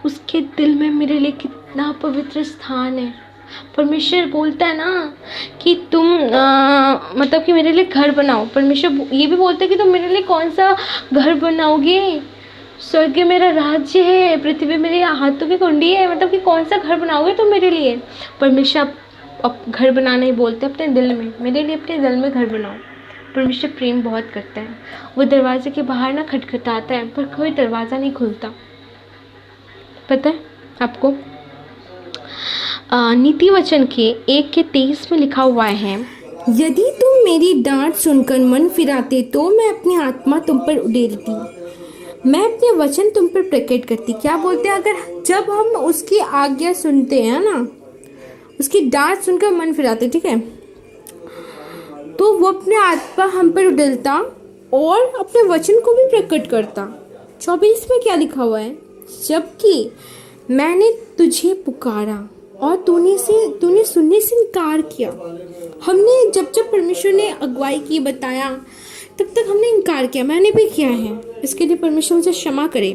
A: उसके दिल में मेरे लिए कितना पवित्र स्थान है। परमेश्वर बोलता है ना कि तुम मतलब कि मेरे लिए घर बनाओ। परमेश्वर ये भी बोलता है कि तुम मेरे लिए कौन सा घर बनाओगे। स्वर्ग मेरा राज्य है, पृथ्वी मेरे हाथों की कुंडी है। मतलब कि कौन सा घर बनाओगे तुम मेरे लिए। परमेश्वर अब घर बनाना ही बोलते हैं अपने दिल में, मेरे लिए अपने दिल में घर बनाओ। परमेश्वर प्रेम बहुत करता है। वो दरवाजे के बाहर खटखटाता है, पर कोई दरवाज़ा नहीं खुलता, पता है आपको। नीति वचन के 1:23 में लिखा हुआ है,
B: यदि तुम मेरी डांट सुनकर मन फिराते तो मैं अपनी आत्मा तुम पर उड़ेलती, मैं अपने वचन तुम पर प्रकट करती। क्या बोलते हैं, अगर जब हम उसकी आज्ञा सुनते हैं ना, उसकी डांट सुनकर मन फिराते, ठीक है, तो वो अपने आत्मा हम पर उड़ेलता और अपने वचन को भी प्रकट करता। 24 में क्या लिखा हुआ है, जबकि मैंने तुझे पुकारा और तूने सुनने से इनकार किया। हमने जब परमेश्वर ने अगुवाई की, बताया, तब तक हमने इनकार किया। मैंने भी किया है। इसके लिए परमेश्वर मुझे क्षमा करे,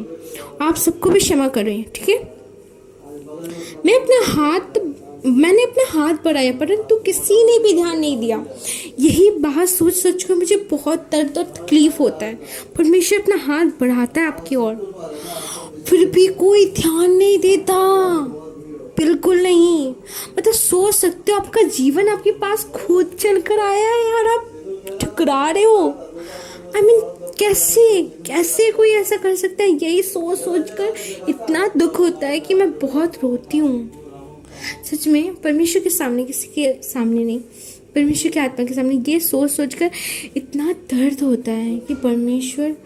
B: आप सबको भी क्षमा करें, ठीक है। मैंने अपना हाथ बढ़ाया परंतु किसी ने भी ध्यान नहीं दिया। यही बात सोच कर मुझे बहुत दर्द और तकलीफ होता है। परमेश्वर अपना हाथ बढ़ाता है आपकी ओर, फिर भी कोई ध्यान नहीं देता, बिल्कुल नहीं। मतलब सोच सकते हो, आपका जीवन आपके पास खुद चलकर आया है यार, आप ठुकरा रहे हो। I mean, कैसे कोई ऐसा कर सकता है। यही सोच कर इतना दुख होता है कि मैं बहुत रोती हूँ सच में। परमेश्वर के सामने, किसी के सामने नहीं, परमेश्वर के आत्मा के सामने ये सोच कर इतना दर्द होता है कि परमेश्वर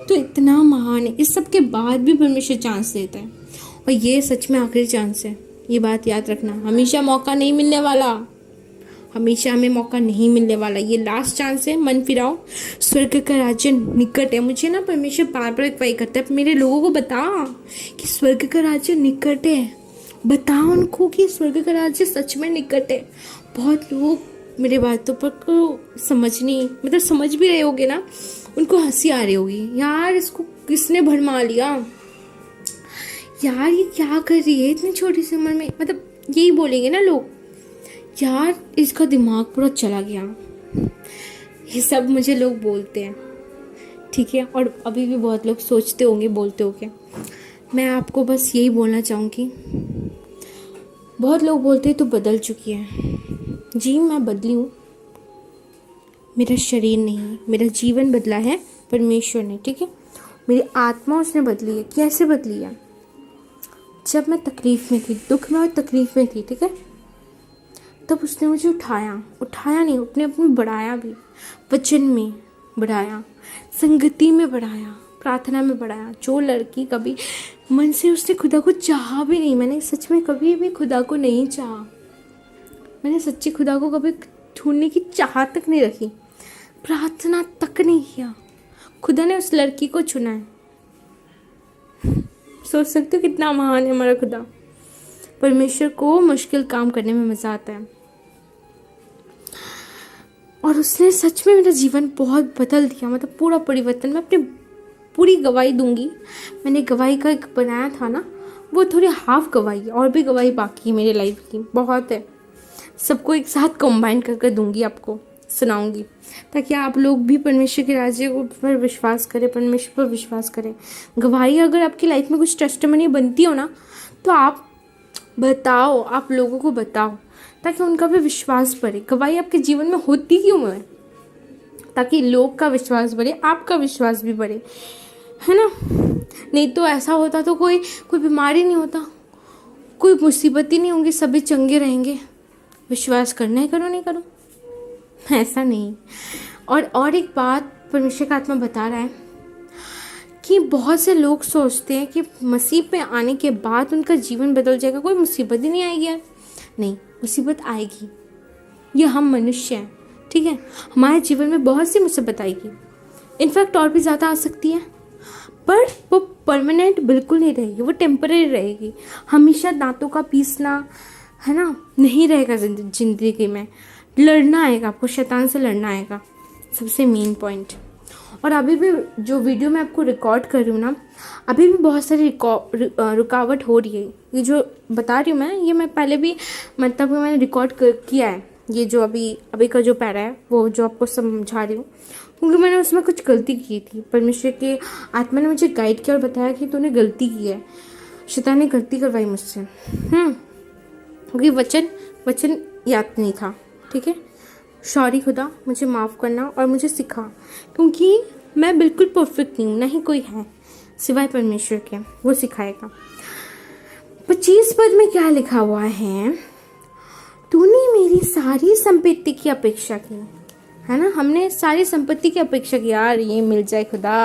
B: तो इतना महान है। इस सब के बाद भी परमेश्वर चांस देता है, और ये सच में आखिरी चांस है। ये बात याद रखना, हमेशा मौका नहीं मिलने वाला, हमेशा हमें मौका नहीं मिलने वाला। ये लास्ट चांस है। मन फिराओ, स्वर्ग का राज्य निकट है। मुझे ना परमेश्वर बार बार अगुवाई करता है, मेरे लोगों को बता कि स्वर्ग का राज्य निकट है। बता उनको कि स्वर्ग का राज्य सच में निकट है। बहुत लोग मेरे बातों पर को समझ भी रहे होगे ना, उनको हंसी आ रही होगी, यार इसको किसने भरमा लिया, यार ये क्या कर रही है इतनी छोटी सी उम्र में। मतलब यही बोलेंगे ना लोग, यार इसका दिमाग पूरा चला गया। ये सब मुझे लोग बोलते हैं, ठीक है। और अभी भी बहुत लोग सोचते होंगे, बोलते होंगे। मैं आपको बस यही बोलना चाहूँगी, बहुत लोग बोलते हैं तो बदल चुकी है। जी मैं बदली हूँ, मेरा शरीर नहीं, मेरा जीवन बदला है परमेश्वर ने, ठीक है। मेरी आत्मा उसने बदली है। कैसे बदली है, जब मैं तकलीफ में थी, दुख में और तकलीफ में थी, ठीक है, तब उसने मुझे उठाया नहीं, अपने बढ़ाया भी, वचन में बढ़ाया, संगति में बढ़ाया, प्रार्थना में बढ़ाया। जो लड़की कभी मन से उसने खुदा को चाहा भी नहीं, मैंने सच में कभी भी खुदा को नहीं चाहा, मैंने सच्ची खुदा को कभी ढूंढने की चाह तक नहीं रखी, प्रार्थना तक नहीं किया, खुदा ने उस लड़की को चुना है। सोच सकते हो कितना महान है हमारा खुदा। परमेश्वर को मुश्किल काम करने में मज़ा आता है, और उसने सच में मेरा जीवन बहुत बदल दिया, मतलब पूरा परिवर्तन। मैं अपनी पूरी गवाही दूंगी। मैंने गवाही का एक बनाया था ना, वो थोड़ी हाफ गवाही, और भी गवाही बाकी है मेरी लाइफ की, बहुत है। सबको एक साथ कंबाइन करके दूंगी, आपको सुनाऊंगी, ताकि आप लोग भी परमेश्वर के राज्य पर विश्वास करें, परमेश्वर पर विश्वास करें। गवाही अगर आपकी लाइफ में कुछ टेस्टिमनी बनती हो ना, तो आप बताओ, आप लोगों को बताओ, ताकि उनका भी विश्वास बढ़े। गवाही आपके जीवन में होती क्यों है, ताकि लोग का विश्वास बढ़े, आपका विश्वास भी बढ़े, है ना। नहीं तो ऐसा होता तो कोई बीमारी नहीं होता, कोई मुसीबत ही नहीं होंगी, सभी चंगे रहेंगे। विश्वास करना है, करो नहीं करो, ऐसा नहीं। और एक बात परमेश्वर का आत्मा बता रहा है कि बहुत से लोग सोचते हैं कि मसीह पे आने के बाद उनका जीवन बदल जाएगा, कोई मुसीबत ही नहीं आएगी यार। नहीं, मुसीबत आएगी, ये हम मनुष्य हैं, ठीक है। हमारे जीवन में बहुत सी मुसीबत आएगी, इनफैक्ट और भी ज़्यादा आ सकती है, पर वो परमानेंट बिल्कुल नहीं रहेगी, वो टेम्परेरी रहेगी। हमेशा दांतों का पीसना, है ना, नहीं रहेगा जिंदगी में। लड़ना आएगा, आपको शैतान से लड़ना आएगा, सबसे मेन पॉइंट। और अभी भी जो वीडियो मैं आपको रिकॉर्ड कर रही हूँ ना, अभी भी बहुत सारी रुकावट हो रही है। ये जो बता रही हूँ मैं, ये मैं पहले भी मतलब मैंने रिकॉर्ड किया है। ये जो अभी का जो पैरा है, वो जो आपको समझा रही हूँ, क्योंकि मैंने उसमें कुछ गलती की थी। परमेश्वर के आत्मा ने मुझे गाइड किया और बताया कि तूने गलती की है, शैतान ने गलती करवाई मुझसे, क्योंकि वचन याद नहीं था, ठीक है। सॉरी खुदा, मुझे माफ़ करना और मुझे सिखा, क्योंकि मैं बिल्कुल परफेक्ट नहीं हूँ, ना ही कोई है सिवाय परमेश्वर के, वो सिखाएगा। 25 पद में क्या लिखा हुआ है? तूने मेरी सारी संपत्ति की अपेक्षा की, है ना। हमने सारी संपत्ति की अपेक्षा की, यार ये मिल जाए खुदा,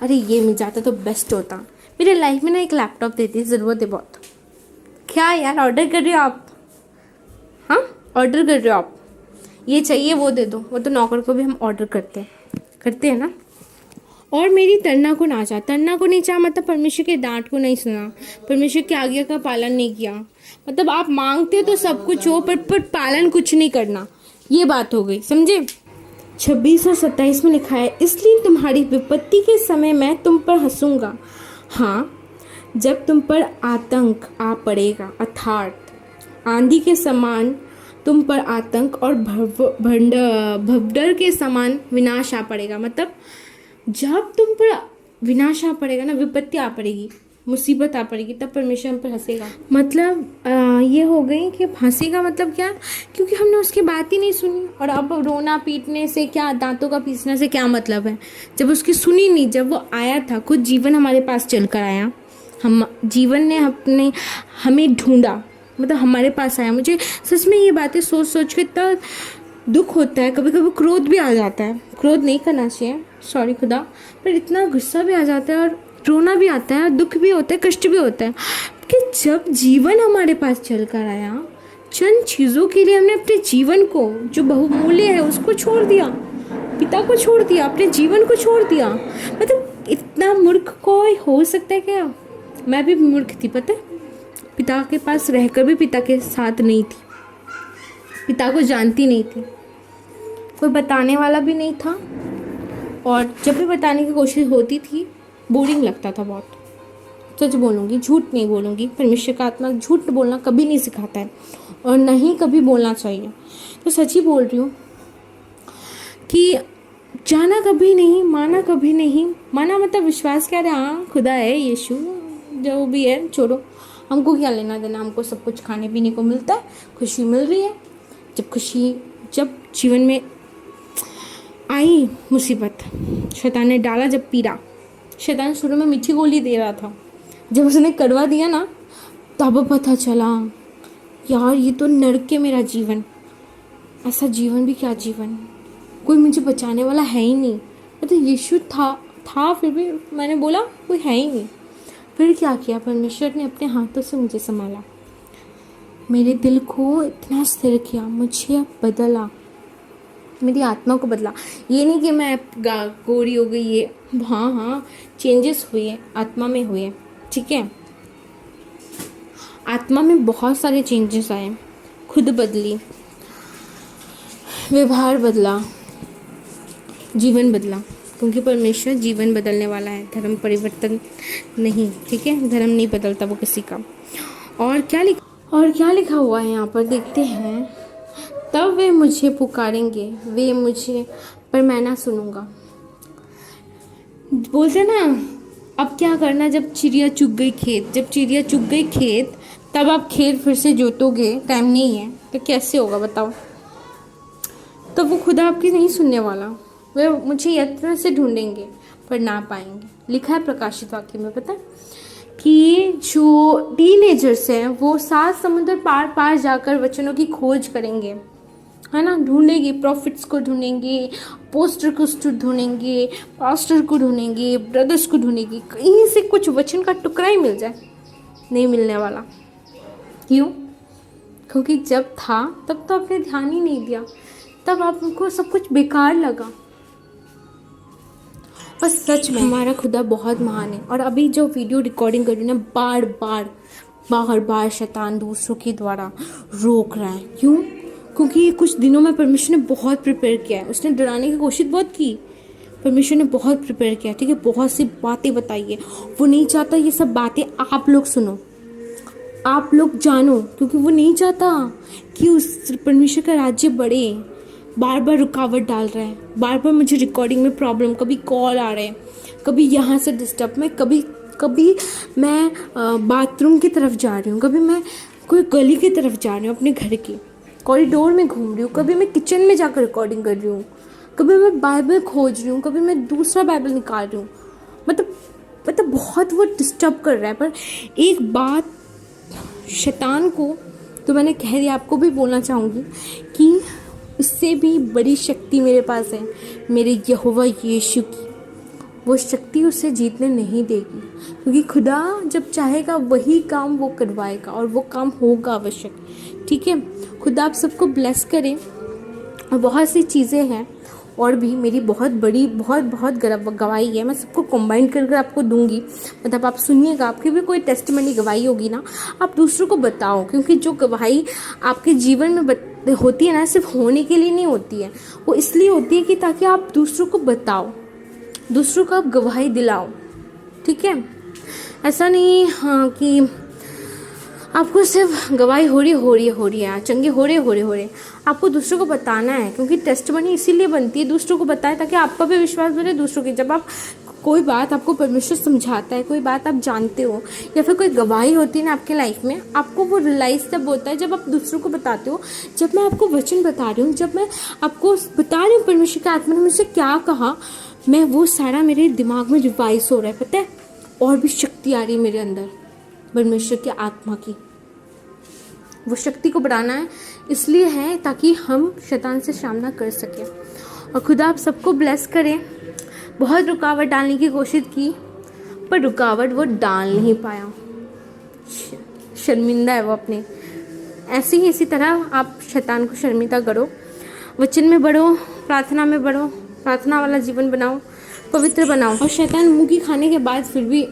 B: अरे ये मिल जाता तो बेस्ट होता। मेरे लाइफ में ना एक लैपटॉप देती ज़रूरत है बहुत। क्या यार ऑर्डर कर रहे हो आप? हाँ ऑर्डर कर रहे हो आप? ये चाहिए वो दे दो। वो तो नौकर को भी हम ऑर्डर करते हैं ना। और मेरी तरना को ना चाहा, तरना को नहीं चाहा मतलब परमेश्वर के डांट को नहीं सुना, परमेश्वर की आज्ञा का पालन नहीं किया। मतलब आप मांगते तो सब कुछ हो पर पालन कुछ नहीं करना, ये बात हो गई, समझे। 26 और 27 में लिखा है, इसलिए तुम्हारी विपत्ति के समय मैं तुम पर हंसूंगा। हाँ, जब तुम पर आतंक आ पड़ेगा, अर्थात आंधी के समान तुम पर आतंक और भवडर के समान विनाश आ पड़ेगा। मतलब जब तुम पर विनाश आ पड़ेगा ना, विपत्ति आ पड़ेगी, मुसीबत आ पड़ेगी, तब परमेश्वर हम पर हंसेगा। मतलब ये हो गई कि हंसेगा मतलब क्या, क्योंकि हमने उसकी बात ही नहीं सुनी। और अब रोना पीटने से क्या, दांतों का पीसने से क्या मतलब है, जब उसकी सुनी नहीं। जब वो आया था, खुद जीवन हमारे पास चल कर आया, हम जीवन ने हमें ढूंढा, मतलब हमारे पास आया। मुझे सच में ये बातें सोच सोच के इतना दुख होता है, कभी कभी क्रोध भी आ जाता है। क्रोध नहीं करना चाहिए, सॉरी खुदा, पर इतना गुस्सा भी आ जाता है और रोना भी आता है, दुख भी होता है, कष्ट भी होता है कि जब जीवन हमारे पास चल कर आया, चंद चीज़ों के लिए हमने अपने जीवन को जो बहुमूल्य है उसको छोड़ दिया, पिता को छोड़ दिया, अपने जीवन को छोड़ दिया। मतलब इतना मूर्ख कोई हो सकता है क्या? मैं भी मूर्ख थी, पता है। पिता के पास रहकर भी पिता के साथ नहीं थी, पिता को जानती नहीं थी, कोई बताने वाला भी नहीं था। और जब भी बताने की कोशिश होती थी बोरिंग लगता था बहुत। सच बोलूँगी, झूठ नहीं बोलूँगी। परमेश्वर का आत्मा झूठ बोलना कभी नहीं सिखाता है और नहीं कभी बोलना चाहिए। तो सच ही बोल रही हूँ कि जाना कभी नहीं, माना कभी नहीं। माना मतलब विश्वास क्या, हाँ खुदा है, यीशु जो भी है, छोड़ो, हमको क्या लेना देना। हमको सब कुछ खाने पीने को मिलता है, खुशी मिल रही है। जब जीवन में आई मुसीबत, शैतान ने डाला जब पीड़ा, शैतान शुरू में मीठी गोली दे रहा था, जब उसने कड़वा दिया ना, तब पता चला यार ये तो नरक है मेरा जीवन। ऐसा जीवन भी क्या जीवन, कोई मुझे बचाने वाला है ही नहीं। मतलब यीशु था फिर भी मैंने बोला कोई है ही नहीं। फिर क्या किया, परमेश्वर ने अपने हाथों से मुझे संभाला, मेरे दिल को इतना स्थिर किया, मुझे बदला, मेरी आत्मा को बदला। ये नहीं कि मैं गोरी हो गई, ये हाँ चेंजेस हुए, आत्मा में हुए, ठीक है। आत्मा में बहुत सारे चेंजेस आए, खुद बदली, व्यवहार बदला, जीवन बदला, क्योंकि परमेश्वर जीवन बदलने वाला है, धर्म परिवर्तन नहीं, ठीक है। धर्म नहीं बदलता वो किसी का। और क्या लिखा हुआ है यहाँ पर, देखते हैं। तब वे मुझे पुकारेंगे, वे मुझे, पर मैं ना सुनूंगा। बोलते ना, अब क्या करना जब चिड़िया चुग गई खेत, जब चिड़िया चुग गई खेत तब आप खेत फिर से जोतोगे, टाइम नहीं है तो कैसे होगा बताओ। तो वो खुदा आपकी नहीं सुनने वाला, वे मुझे यत्न से ढूंढेंगे पर ना पाएंगे। लिखा है प्रकाशित वाक्य में, पता है कि जो टीनेजर्स हैं वो 7 समुद्र पार पार जाकर वचनों की खोज करेंगे, है ना, ढूंढेंगे, प्रॉफिट्स को ढूंढेंगे, पोस्टर को ढूंढेंगे, पास्टर को ढूंढेंगे, ब्रदर्स को ढूंढेंगे, कहीं से कुछ वचन का टुकड़ा ही मिल जाए, नहीं मिलने वाला। क्यों? क्योंकि जब था तब तो आपने ध्यान ही नहीं दिया, तब आपको सब कुछ बेकार लगा। बस सच में हमारा खुदा बहुत महान है। और अभी जो वीडियो रिकॉर्डिंग कर रही हूँ ना, बार बार शैतान दूसरों के द्वारा रोक रहा है। क्यों? क्योंकि कुछ दिनों में परमेश्वर ने बहुत प्रिपेयर किया है, उसने डराने की कोशिश बहुत की, परमेश्वर ने बहुत प्रिपेयर किया, ठीक है। बहुत सी बातें बताई है, वो नहीं चाहता ये सब बातें आप लोग सुनो, आप लोग जानो, क्योंकि वो नहीं चाहता कि उस परमेश्वर का राज्य बढ़े। बार बार रुकावट डाल रहा है, बार बार मुझे रिकॉर्डिंग में प्रॉब्लम, कभी कॉल आ रहे हैं, कभी यहाँ से डिस्टर्ब, मैं कभी मैं बाथरूम की तरफ जा रही हूँ, कभी मैं कोई गली की तरफ जा रही हूँ, अपने घर की कॉरिडोर में घूम रही हूँ, कभी मैं किचन में जाकर रिकॉर्डिंग कर रही हूँ, कभी मैं बाइबल खोज रही हूँ, कभी मैं दूसरा बाइबल निकाल रही हूँ। मतलब बहुत वो डिस्टर्ब कर रहा है। पर एक बात शैतान को तो मैंने कह दिया, आपको भी बोलना चाहूँगी कि उससे भी बड़ी शक्ति मेरे पास है, मेरे यहोवा यीशु की। वो शक्ति उसे जीतने नहीं देगी, क्योंकि खुदा जब चाहेगा वही काम वो करवाएगा और वो काम होगा अवश्य। ठीक है, खुदा आप सबको ब्लेस करें। और बहुत सी चीज़ें हैं और भी मेरी बहुत बड़ी बहुत गवाही है, मैं सबको कंबाइन कर आपको दूंगी। मतलब आप सुनिएगा, आपकी भी कोई टेस्टिमनी गवाही होगी ना, आप दूसरों को बताओ, क्योंकि जो गवाही आपके जीवन में होती है ना, सिर्फ होने के लिए नहीं होती है, वो इसलिए होती है कि ताकि आप दूसरों को बताओ, दूसरों को आप गवाही दिलाओ। ठीक है, ऐसा नहीं हाँ कि आपको सिर्फ गवाही हो रही है, चंगे हो रहे आपको दूसरों को बताना है, क्योंकि टेस्टिमनी इसीलिए बनती है दूसरों को बताए ताकि आपका भी विश्वास बढ़े दूसरों की। जब आप कोई बात आपको परमेश्वर समझाता है, कोई बात आप जानते हो या फिर कोई गवाही होती है ना आपके लाइफ में, आपको वो रियलाइज़ तब होता है जब आप दूसरों को बताते हो। जब मैं आपको वचन बता रही हूँ, जब मैं आपको बता रही हूँ परमेश्वर की आत्मा ने मुझसे क्या कहा, मैं वो सारा मेरे दिमाग में रिवाइज हो रहा है, पता है, और भी शक्ति आ रही है मेरे अंदर परमेश्वर की आत्मा की। वो शक्ति को बढ़ाना है, इसलिए है ताकि हम शैतान से सामना कर सकें। और खुदा आप सबको ब्लेस करें। बहुत रुकावट डालने की कोशिश की, पर रुकावट वो डाल नहीं पाया, शर्मिंदा है वो अपने। ऐसे ही इसी तरह आप शैतान को शर्मिंदा करो, वचन में बढ़ो, प्रार्थना में बढ़ो, प्रार्थना वाला जीवन बनाओ, पवित्र बनाओ। और शैतान मुर्गी खाने के बाद फिर भी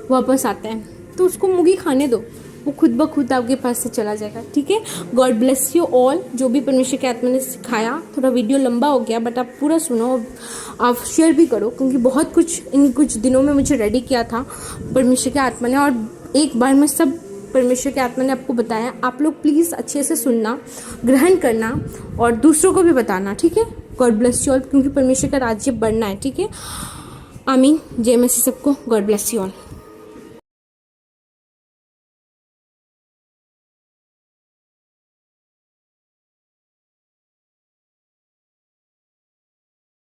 B: वापस आता है, तो उसको मुर्गी खाने दो, वो खुद ब खुद आपके पास से चला जाएगा। ठीक है, गॉड ब्लेस यू ऑल। जो भी परमेश्वर के आत्मा ने सिखाया, थोड़ा वीडियो लंबा हो गया बट आप पूरा सुनो, आप शेयर भी करो, क्योंकि बहुत कुछ इन कुछ दिनों में मुझे रेडी किया था परमेश्वर के आत्मा ने, और एक बार में सब परमेश्वर के आत्मा ने आपको बताया। आप लोग प्लीज़ अच्छे से सुनना, ग्रहण करना और दूसरों को भी बताना। ठीक है, गॉड ब्लेस यू ऑल, क्योंकि परमेश्वर का राज्य बढ़ना है। ठीक है, आमीन। जय मसीह सबको, गॉड ब्लेस यू ऑल।